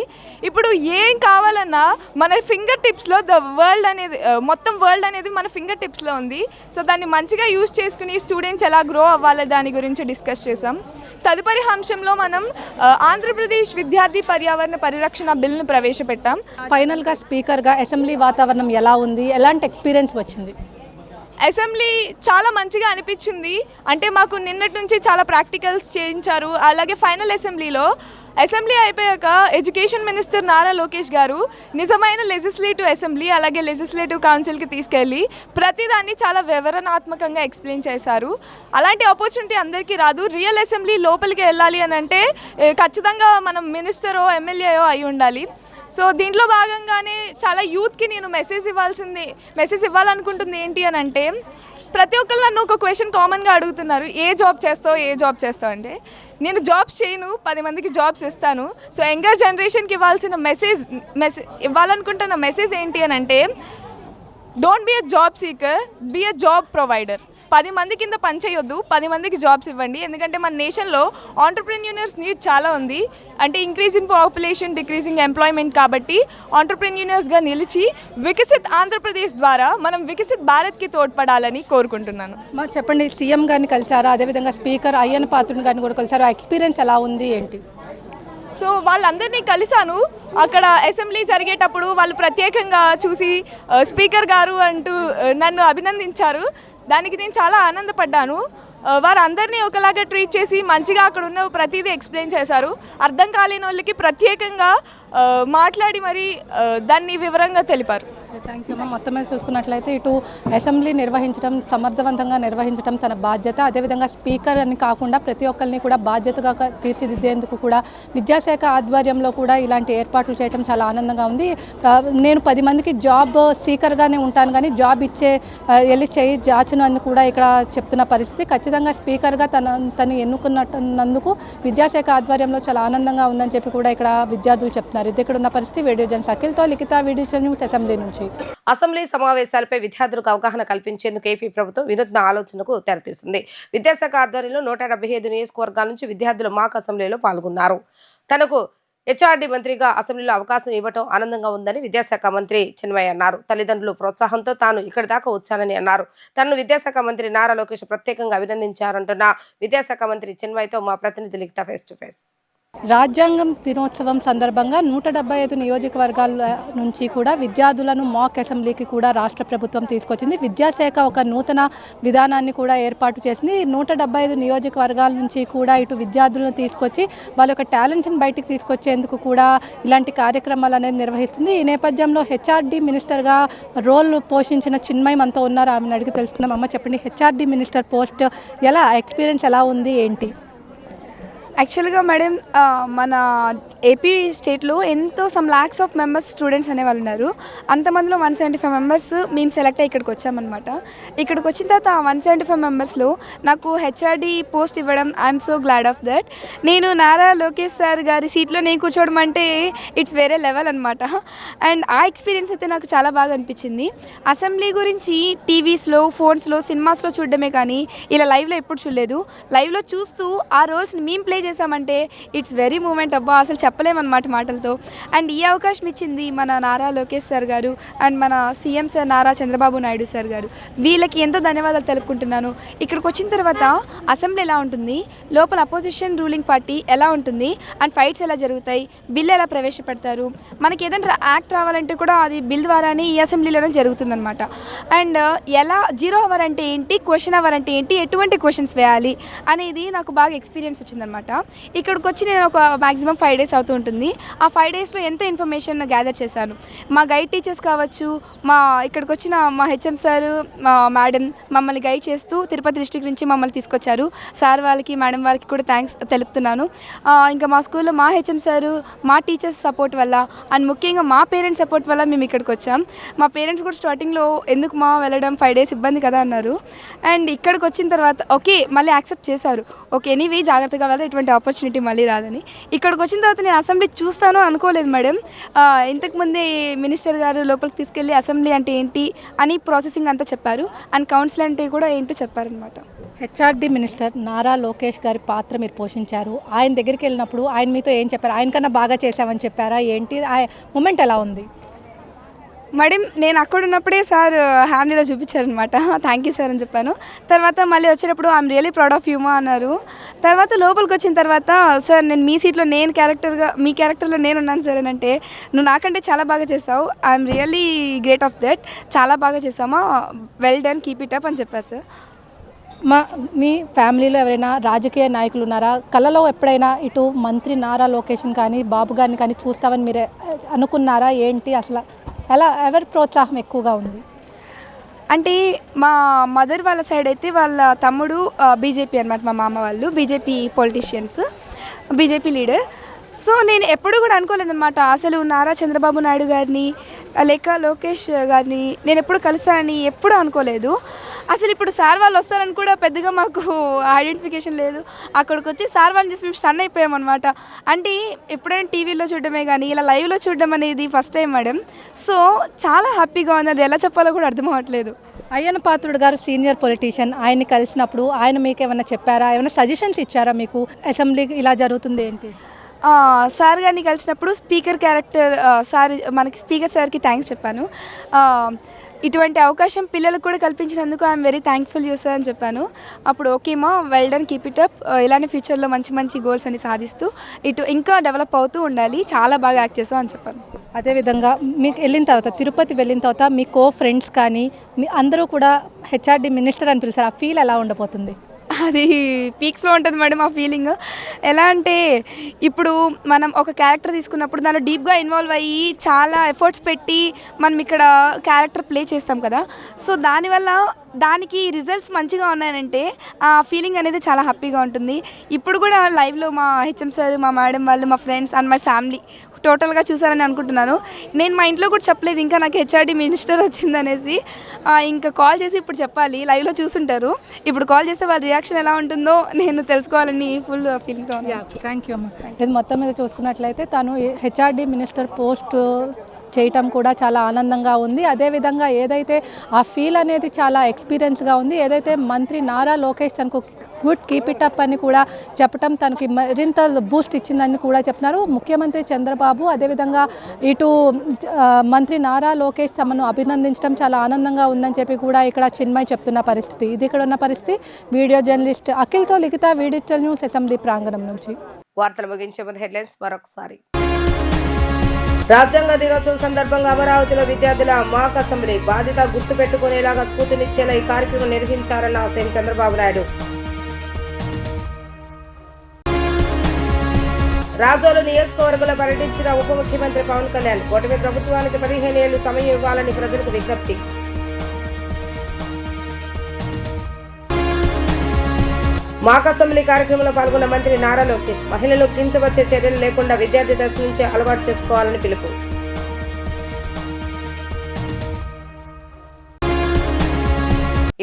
ఇప్పుడు ఏం కావాలన్నా మన ఫింగర్ టిప్స్లో మొత్తం వరల్డ్ అనేది మన ఫింగర్ టిప్స్లో ఉంది. సో దాన్ని మంచిగా యూజ్ చేసుకుని స్టూడెంట్స్ ఎలా గ్రో అవ్వాలి దాని గురించి డిస్కస్ చేసాం. తదుపరి అంశంలో మనం ఆంధ్రప్రదేశ్ విద్యార్థి పర్యావరణ పరిరక్షణ బిల్ను ప్రవేశపెట్టాం. ఫైనల్గా స్పీకర్గా అసెంబ్లీ వాతావరణం ఎలా ఉంది, ఎలాంటి ఎక్స్పీరియన్స్ వచ్చింది? అసెంబ్లీ చాలా మంచిగా అనిపించింది. అంటే మాకు నిన్నటి నుంచి చాలా ప్రాక్టికల్స్ చేయించారు. అలాగే ఫైనల్ అసెంబ్లీ అయిపోయాక ఎడ్యుకేషన్ మినిస్టర్ నారా లోకేష్ గారు నిజమైన లెజిస్లేటివ్ అసెంబ్లీ అలాగే లెజిస్లేటివ్ కౌన్సిల్కి తీసుకెళ్ళి ప్రతిదాన్ని చాలా వివరణాత్మకంగా ఎక్స్ప్లెయిన్ చేశారు. అలాంటి ఆపర్చునిటీ అందరికీ రాదు. రియల్ అసెంబ్లీ లోపలికి వెళ్ళాలి అని అంటే ఖచ్చితంగా మనం మినిస్టరో ఎమ్మెల్యేయో అయి ఉండాలి. సో దీంట్లో భాగంగానే చాలా యూత్కి నేను మెసేజ్ ఇవ్వాలనుకుంటుంది ఏంటి అని అంటే, ప్రతి ఒక్కరు నన్ను ఒక క్వశ్చన్ కామన్గా అడుగుతున్నారు, ఏ జాబ్ చేస్తావు అంటే, నేను జాబ్స్ చేయను, 10 మందికి జాబ్స్ ఇస్తాను. సో యంగర్ జనరేషన్కి ఇవ్వాలనుకుంటున్న మెసేజ్ ఏంటి అని అంటే, don't be a job seeker, be a job provider. 10 మంది కింద పనిచేయొద్దు, 10 మందికి జాబ్స్ ఇవ్వండి. ఎందుకంటే మన నేషన్లో ఆంటర్ప్రెన్యూర్స్ నీడ్ చాలా ఉంది. అంటే ఇంక్రీజింగ్ పాపులేషన్, డిక్రీజింగ్ ఎంప్లాయ్మెంట్. కాబట్టి ఆంటర్ప్రెన్యూర్స్గా నిలిచి వికసిత్ ఆంధ్రప్రదేశ్ ద్వారా మనం వికసిత్ భారత్కి తోడ్పడాలని కోరుకుంటున్నాను. మా చెప్పండి, సీఎం గారిని కలిసారా, అదేవిధంగా స్పీకర్ అయ్యన్న పాత్రుని గారిని కూడా కలిసారా, ఆ ఎక్స్పీరియన్స్ ఎలా ఉంది ఏంటి? సో వాళ్ళందరినీ కలిశాను. అక్కడ అసెంబ్లీ జరిగేటప్పుడు వాళ్ళు ప్రత్యేకంగా చూసి స్పీకర్ గారు అంటూ నన్ను అభినందించారు. దానికి నేను చాలా ఆనందపడ్డాను. వారందరినీ ఒకలాగా ట్రీట్ చేసి మంచిగా అక్కడ ఉన్న ప్రతిదీ ఎక్స్ప్లెయిన్ చేశారు. అర్థం కాలేని వాళ్ళకి ప్రత్యేకంగా మాట్లాడి మరి దాన్ని వివరంగా తెలిపారు. థ్యాంక్ యూ అమ్మ. మొత్తం మీద చూసుకున్నట్లయితే ఇటు అసెంబ్లీ నిర్వహించడం, సమర్థవంతంగా నిర్వహించడం తన బాధ్యత. అదేవిధంగా స్పీకర్ అని కాకుండా ప్రతి ఒక్కరిని కూడా బాధ్యతగా తీర్చిదిద్దేందుకు కూడా విద్యాశాఖ ఆధ్వర్యంలో కూడా ఇలాంటి ఏర్పాట్లు చేయడం చాలా ఆనందంగా ఉంది. నేను 10 మందికి జాబ్ సీకర్గానే ఉంటాను, కానీ జాబ్ వెళ్ళి చేయి జాచను అని కూడా ఇక్కడ చెప్తున్న పరిస్థితి. ఖచ్చితంగా స్పీకర్గా తను ఎన్నుకున్నందుకు విద్యాశాఖ ఆధ్వర్యంలో చాలా ఆనందంగా ఉందని చెప్పి కూడా ఇక్కడ విద్యార్థులు చెప్తున్నారు. ఇది ఇక్కడ ఉన్న పరిస్థితి. వీడియో జర్నలిస్ట్ అఖిల్తో లిఖిత, వీడియో న్యూస్, అసెంబ్లీ నుంచి. అసెంబ్లీ సమావేశాలపై విద్యార్థులకు అవగాహన కల్పించేందుకు ఏపీ ప్రభుత్వం వినూత్న ఆలోచనకు తెరతీసింది. విద్యాశాఖ ఆధ్వర్యంలో 175 నియోజకవర్గాల నుంచి విద్యార్థులు మాక్ అసెంబ్లీలో పాల్గొన్నారు. తనకు హెచ్ఆర్డీ మంత్రిగా అసెంబ్లీలో అవకాశం ఇవ్వడం ఆనందంగా ఉందని విద్యాశాఖ మంత్రి చిన్మయ్య అన్నారు. తల్లిదండ్రుల ప్రోత్సాహంతో తాను ఇక్కడి దాకా వచ్చానని అన్నారు. తనను విద్యాశాఖ మంత్రి నారా లోకేష్ ప్రత్యేకంగా అభినందించారంటున్న విద్యాశాఖ మంత్రి చిన్మయ్యతో మా ప్రతినిధి లిఖిత ఫేస్ టు ఫేస్. రాజ్యాంగం దినోత్సవం సందర్భంగా 175 నియోజకవర్గాల నుంచి కూడా విద్యార్థులను మాక్ అసెంబ్లీకి కూడా రాష్ట్ర ప్రభుత్వం తీసుకొచ్చింది. విద్యాశాఖ ఒక నూతన విధానాన్ని కూడా ఏర్పాటు చేసింది. 175 నియోజకవర్గాల నుంచి కూడా ఇటు విద్యార్థులను తీసుకొచ్చి వాళ్ళ యొక్క టాలెంట్ని బయటికి తీసుకొచ్చేందుకు కూడా ఇలాంటి కార్యక్రమాలు అనేది నిర్వహిస్తుంది. ఈ నేపథ్యంలో హెచ్ఆర్డీ మినిస్టర్గా రోల్ పోషించిన చిన్మయ్ మనతో ఉన్నారు. ఆమెను అడిగి తెలుసుకుందాం. అమ్మ చెప్పండి, హెచ్ఆర్డీ మినిస్టర్ పోస్ట్ ఎలా, ఎక్స్పీరియన్స్ ఎలా ఉంది ఏంటి? యాక్చువల్గా మేడం, మన ఏపీ స్టేట్లో some lakhs of members students అనేవాళ్ళు ఉన్నారు. అంతమందిలో 175 మెంబర్స్ మేము సెలెక్ట్ అయ్యి ఇక్కడికి వచ్చామన్నమాట. ఇక్కడికి వచ్చిన తర్వాత 175 మెంబర్స్లో నాకు హెచ్ఆర్డీ పోస్ట్ ఇవ్వడం I'm so glad of that. నేను నారా లోకేష్ సార్ గారి సీట్లో నేను కూర్చోవడం అంటే ఇట్స్ వేరే లెవెల్ అనమాట. అండ్ ఆ ఎక్స్పీరియన్స్ అయితే నాకు చాలా బాగా అనిపించింది. అసెంబ్లీ గురించి టీవీస్లో, ఫోన్స్లో, సినిమాస్లో చూడడమే కానీ ఇలా లైవ్లో ఎప్పుడు చూడలేదు. లైవ్లో చూస్తూ ఆ రోల్స్ని మేము ప్లే చేసామంటే ఇట్స్ వెరీ మూమెంట్. అబ్బా, అసలు చెప్పలేమన్నమాట మాటలతో. అండ్ ఈ అవకాశం ఇచ్చింది మన నారా లోకేష్ సార్ గారు అండ్ మన CM sir Nara Chandrababu Naidu sir గారు. వీళ్ళకి ఎంతో ధన్యవాదాలు తెలుపుకుంటున్నాను. ఇక్కడికి వచ్చిన తర్వాత అసెంబ్లీ ఎలా ఉంటుంది, లోపల అపోజిషన్ రూలింగ్ పార్టీ ఎలా ఉంటుంది, అండ్ ఫైట్స్ ఎలా జరుగుతాయి, బిల్ ఎలా ప్రవేశపెడతారు, మనకి ఏదైనా యాక్ట్ రావాలంటే కూడా అది బిల్ ద్వారానే ఈ అసెంబ్లీలోనే జరుగుతుందన్నమాట. అండ్ ఎలా 0 అవర్ అంటే ఏంటి, క్వశ్చన్ అవర్ అంటే ఏంటి, ఎటువంటి క్వశ్చన్స్ వేయాలి అనేది నాకు బాగా ఎక్స్పీరియన్స్ వచ్చిందనమాట. ఇక్కడికి వచ్చి నేను ఒక మ్యాక్సిమం 5 days అవుతూ ఉంటుంది. ఆ 5 daysలో ఎంతో ఇన్ఫర్మేషన్ గ్యాదర్ చేశాను. మా గైడ్ టీచర్స్ కావచ్చు, ఇక్కడికి వచ్చిన మా హెచ్ఎం సార్, మా మేడం మమ్మల్ని గైడ్ చేస్తూ తిరుపతి డిస్ట్రిక్ట్ నుంచి మమ్మల్ని తీసుకొచ్చారు. సార్ వాళ్ళకి, మేడం వాళ్ళకి కూడా థ్యాంక్స్ తెలుపుతున్నాను. ఇంకా మా స్కూల్లో మా హెచ్ఎం సారు, మా టీచర్స్ సపోర్ట్ వల్ల అండ్ ముఖ్యంగా మా పేరెంట్స్ సపోర్ట్ వల్ల మేము ఇక్కడికి వచ్చాం. మా పేరెంట్స్ కూడా స్టార్టింగ్లో ఎందుకు వెళ్ళడం 5 days ఇబ్బంది కదా అన్నారు. అండ్ ఇక్కడికి వచ్చిన తర్వాత ఓకే మళ్ళీ యాక్సెప్ట్ చేశారు. ఓకే ఎనీవే జాగ్రత్తగా వెళ్ళి ఎటువంటి ఆపర్చునిటీ మళ్ళీ రాదని. ఇక్కడికి వచ్చిన తర్వాత నేను అసెంబ్లీ చూస్తాను అనుకోలేదు మేడం. ఇంతకుముందే మినిస్టర్ గారు లోపలికి తీసుకెళ్ళి అసెంబ్లీ అంటే ఏంటి అని ప్రాసెసింగ్ అంతా చెప్పారు. అండ్ కౌన్సిల్ అంటే కూడా ఏంటో చెప్పారనమాట. హెచ్ఆర్డీ మినిస్టర్ నారా లోకేష్ గారి పాత్ర మీరు పోషించారు. ఆయన దగ్గరికి వెళ్ళినప్పుడు ఆయన మీతో ఏం చెప్పారు? ఆయన కన్నా బాగా చేశామని చెప్పారా ఏంటి? ఆ మూమెంట్ ఎలా ఉంది? మేడం, నేను అక్కడ ఉన్నప్పుడే సార్ హ్యాండీలో చూపించారనమాట. థ్యాంక్ యూ సార్ అని చెప్పాను. తర్వాత మళ్ళీ వచ్చేటప్పుడు ఐఎమ్ రియలీ ప్రౌడ్ ఆఫ్ యూమా అన్నారు. తర్వాత లోపలికి వచ్చిన తర్వాత సార్ నేను మీ సీట్లో మీ క్యారెక్టర్లో నేను ఉన్నాను సార్ అని అంటే, నువ్వు నాకంటే చాలా బాగా చేసావు, I'm really great of that, చాలా బాగా చేసామా, well done, keep it up అని చెప్పారు సార్. మీ ఫ్యామిలీలో ఎవరైనా రాజకీయ నాయకులు ఉన్నారా? కళలో ఎప్పుడైనా ఇటు మంత్రి నారా లోకేష్ని కానీ బాబు గారిని కానీ చూస్తామని మీరు అనుకున్నారా ఏంటి? అసలు ఎవరి ప్రోత్సాహం ఎక్కువగా ఉంది? అంటే మా మదర్ వాళ్ళ సైడ్ అయితే వాళ్ళ తమ్ముడు బీజేపీ అనమాట. మా మామ వాళ్ళు BJP politicians, BJP leader. So నేను ఎప్పుడు కూడా అనుకోలేదన్నమాట అసలు నారా చంద్రబాబు నాయుడు గారిని లేక లోకేష్ గారిని నేను ఎప్పుడు కలుస్తానని ఎప్పుడు అనుకోలేదు. అసలు ఇప్పుడు సార్ వాళ్ళు వస్తారని కూడా పెద్దగా మాకు ఐడెంటిఫికేషన్ లేదు. అక్కడికి వచ్చి సార్ వాళ్ళని చూసి మేము స్టన్ అయిపోయామన్నమాట. అంటే ఎప్పుడైనా టీవీలో చూడడమే కానీ ఇలా లైవ్లో చూడడం అనేది ఫస్ట్ టైం మేడం. సో చాలా హ్యాపీగా ఉంది. అది ఎలా చెప్పాలో కూడా అర్థం అవ్వట్లేదు. అయ్యన్న పాత్రుడు గారు సీనియర్ పొలిటీషియన్, ఆయన్ని కలిసినప్పుడు ఆయన మీకు ఏమైనా చెప్పారా, ఏమైనా సజెషన్స్ ఇచ్చారా మీకు అసెంబ్లీ ఇలా జరుగుతుంది ఏంటి? సార్ గారిని కలిసినప్పుడు స్పీకర్ క్యారెక్టర్ సార్ మనకి స్పీకర్ సార్కి థ్యాంక్స్ చెప్పాను. ఇటువంటి అవకాశం పిల్లలకు కూడా కల్పించినందుకు I am very thankful you sir అని చెప్పాను. అప్పుడు ఓకే మా well done, keep it up, ఇలానే ఫ్యూచర్లో మంచి మంచి గోల్స్ అని సాధిస్తూ ఇటు ఇంకా డెవలప్ అవుతూ ఉండాలి, చాలా బాగా యాక్ట్ చేస్తాం అని చెప్పాను. అదేవిధంగా మీకు వెళ్ళిన తర్వాత, తిరుపతి వెళ్ళిన తర్వాత మీ ఫ్రెండ్స్ కానీ మీ అందరూ కూడా హెచ్ఆర్డి మినిస్టర్ అని పిలిచారు, ఆ ఫీల్ ఎలా ఉండబోతుంది? అది పీక్స్లో ఉంటుంది మేడం ఆ ఫీలింగ్. ఎలా అంటే ఇప్పుడు మనం ఒక క్యారెక్టర్ తీసుకున్నప్పుడు దానిలో డీప్గా ఇన్వాల్వ్ అయ్యి చాలా ఎఫర్ట్స్ పెట్టి మనం ఇక్కడ క్యారెక్టర్ ప్లే చేస్తాం కదా, సో దానికి రిజల్ట్స్ మంచిగా ఉన్నాయంటే ఆ ఫీలింగ్ అనేది చాలా హ్యాపీగా ఉంటుంది. ఇప్పుడు కూడా లైవ్లో మా హెచ్ఎం సార్, మా మేడం వాళ్ళు, మా ఫ్రెండ్స్ అండ్ మై ఫ్యామిలీ టోటల్గా చూసారని అనుకుంటున్నాను. నేను మా ఇంట్లో కూడా చెప్పలేదు ఇంకా నాకు హెచ్ఆర్డి మినిస్టర్ వచ్చిందనేసి. ఇంకా కాల్ చేసి ఇప్పుడు చెప్పాలి, లైవ్లో చూసుంటారు. ఇప్పుడు కాల్ చేస్తే వాళ్ళ రియాక్షన్ ఎలా ఉంటుందో నేను తెలుసుకోవాలని ఫుల్ ఫీలింగ్తో. థ్యాంక్ యూ అమ్మ. ఇది మొత్తం మీద చూసుకున్నట్లయితే తను హెచ్ఆర్డి మినిస్టర్ పోస్ట్ చేయటం కూడా చాలా ఆనందంగా ఉంది. అదేవిధంగా ఏదైతే ఆ ఫీల్ అనేది చాలా ఎక్స్పీరియన్స్గా ఉంది. ఏదైతే మంత్రి నారా లోకేష్ తనకు గుడ్ కీప్ ఇట్ అప్ అని కూడా చెప్పడం తనకి మరింత బూస్ట్ ఇచ్చిందని కూడా చెప్తున్నారు ముఖ్యమంత్రి చంద్రబాబు. అదేవిధంగా ఇటు మంత్రి నారా లోకేష్ తమను అభినందించడం చాలా ఆనందంగా ఉందని చెప్పి కూడా ఇక్కడ చిన్మయ్ చెప్తున్న పరిస్థితి. ఇది ఇక్కడ ఉన్న పరిస్థితి. వీడియో జర్నలిస్ట్ అఖిల్తో లిఖిత, డిజిటల్ న్యూస్, అసెంబ్లీ ప్రాంగణం నుంచి. వార్తలు ముగించే ముందు హెడ్లైన్స్ మరొకసారి. రాజ్యాంగ దినోత్సవం సందర్భంగా అమరావతిలో విద్యార్థుల మాక్ అసెంబ్లీ బాధ్యత గుర్తు పెట్టుకునేలాగా స్ఫూర్తినిచ్చేలా ఈ కార్యక్రమం నిర్వహించారన్న సీఎం చంద్రబాబు నాయుడు. రాజోలు నియోజకవర్గంలో పర్యటించిన ఉప ముఖ్యమంత్రి పవన్ కళ్యాణ్ కూటమి ప్రభుత్వానికి 15 ఏళ్లు సమయం ఇవ్వాలని ప్రజలకు విజ్ఞప్తి. మాక్ అసెంబ్లీ కార్యక్రమంలో పాల్గొన్న మంత్రి నారా లోకేష్ మహిళలు కించవచ్చే చర్యలు లేకుండా విద్యార్థి దశ నుంచే అలవాటు చేసుకోవాలని పిలుపు.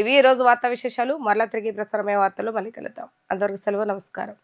ఇవి ఈ రోజు వార్తా విశేషాలు. మరలా తిరిగి ప్రసారమయ్యే వార్తలు మళ్ళీ కలుద్దాం. అందరికీ సెలవు, నమస్కారం.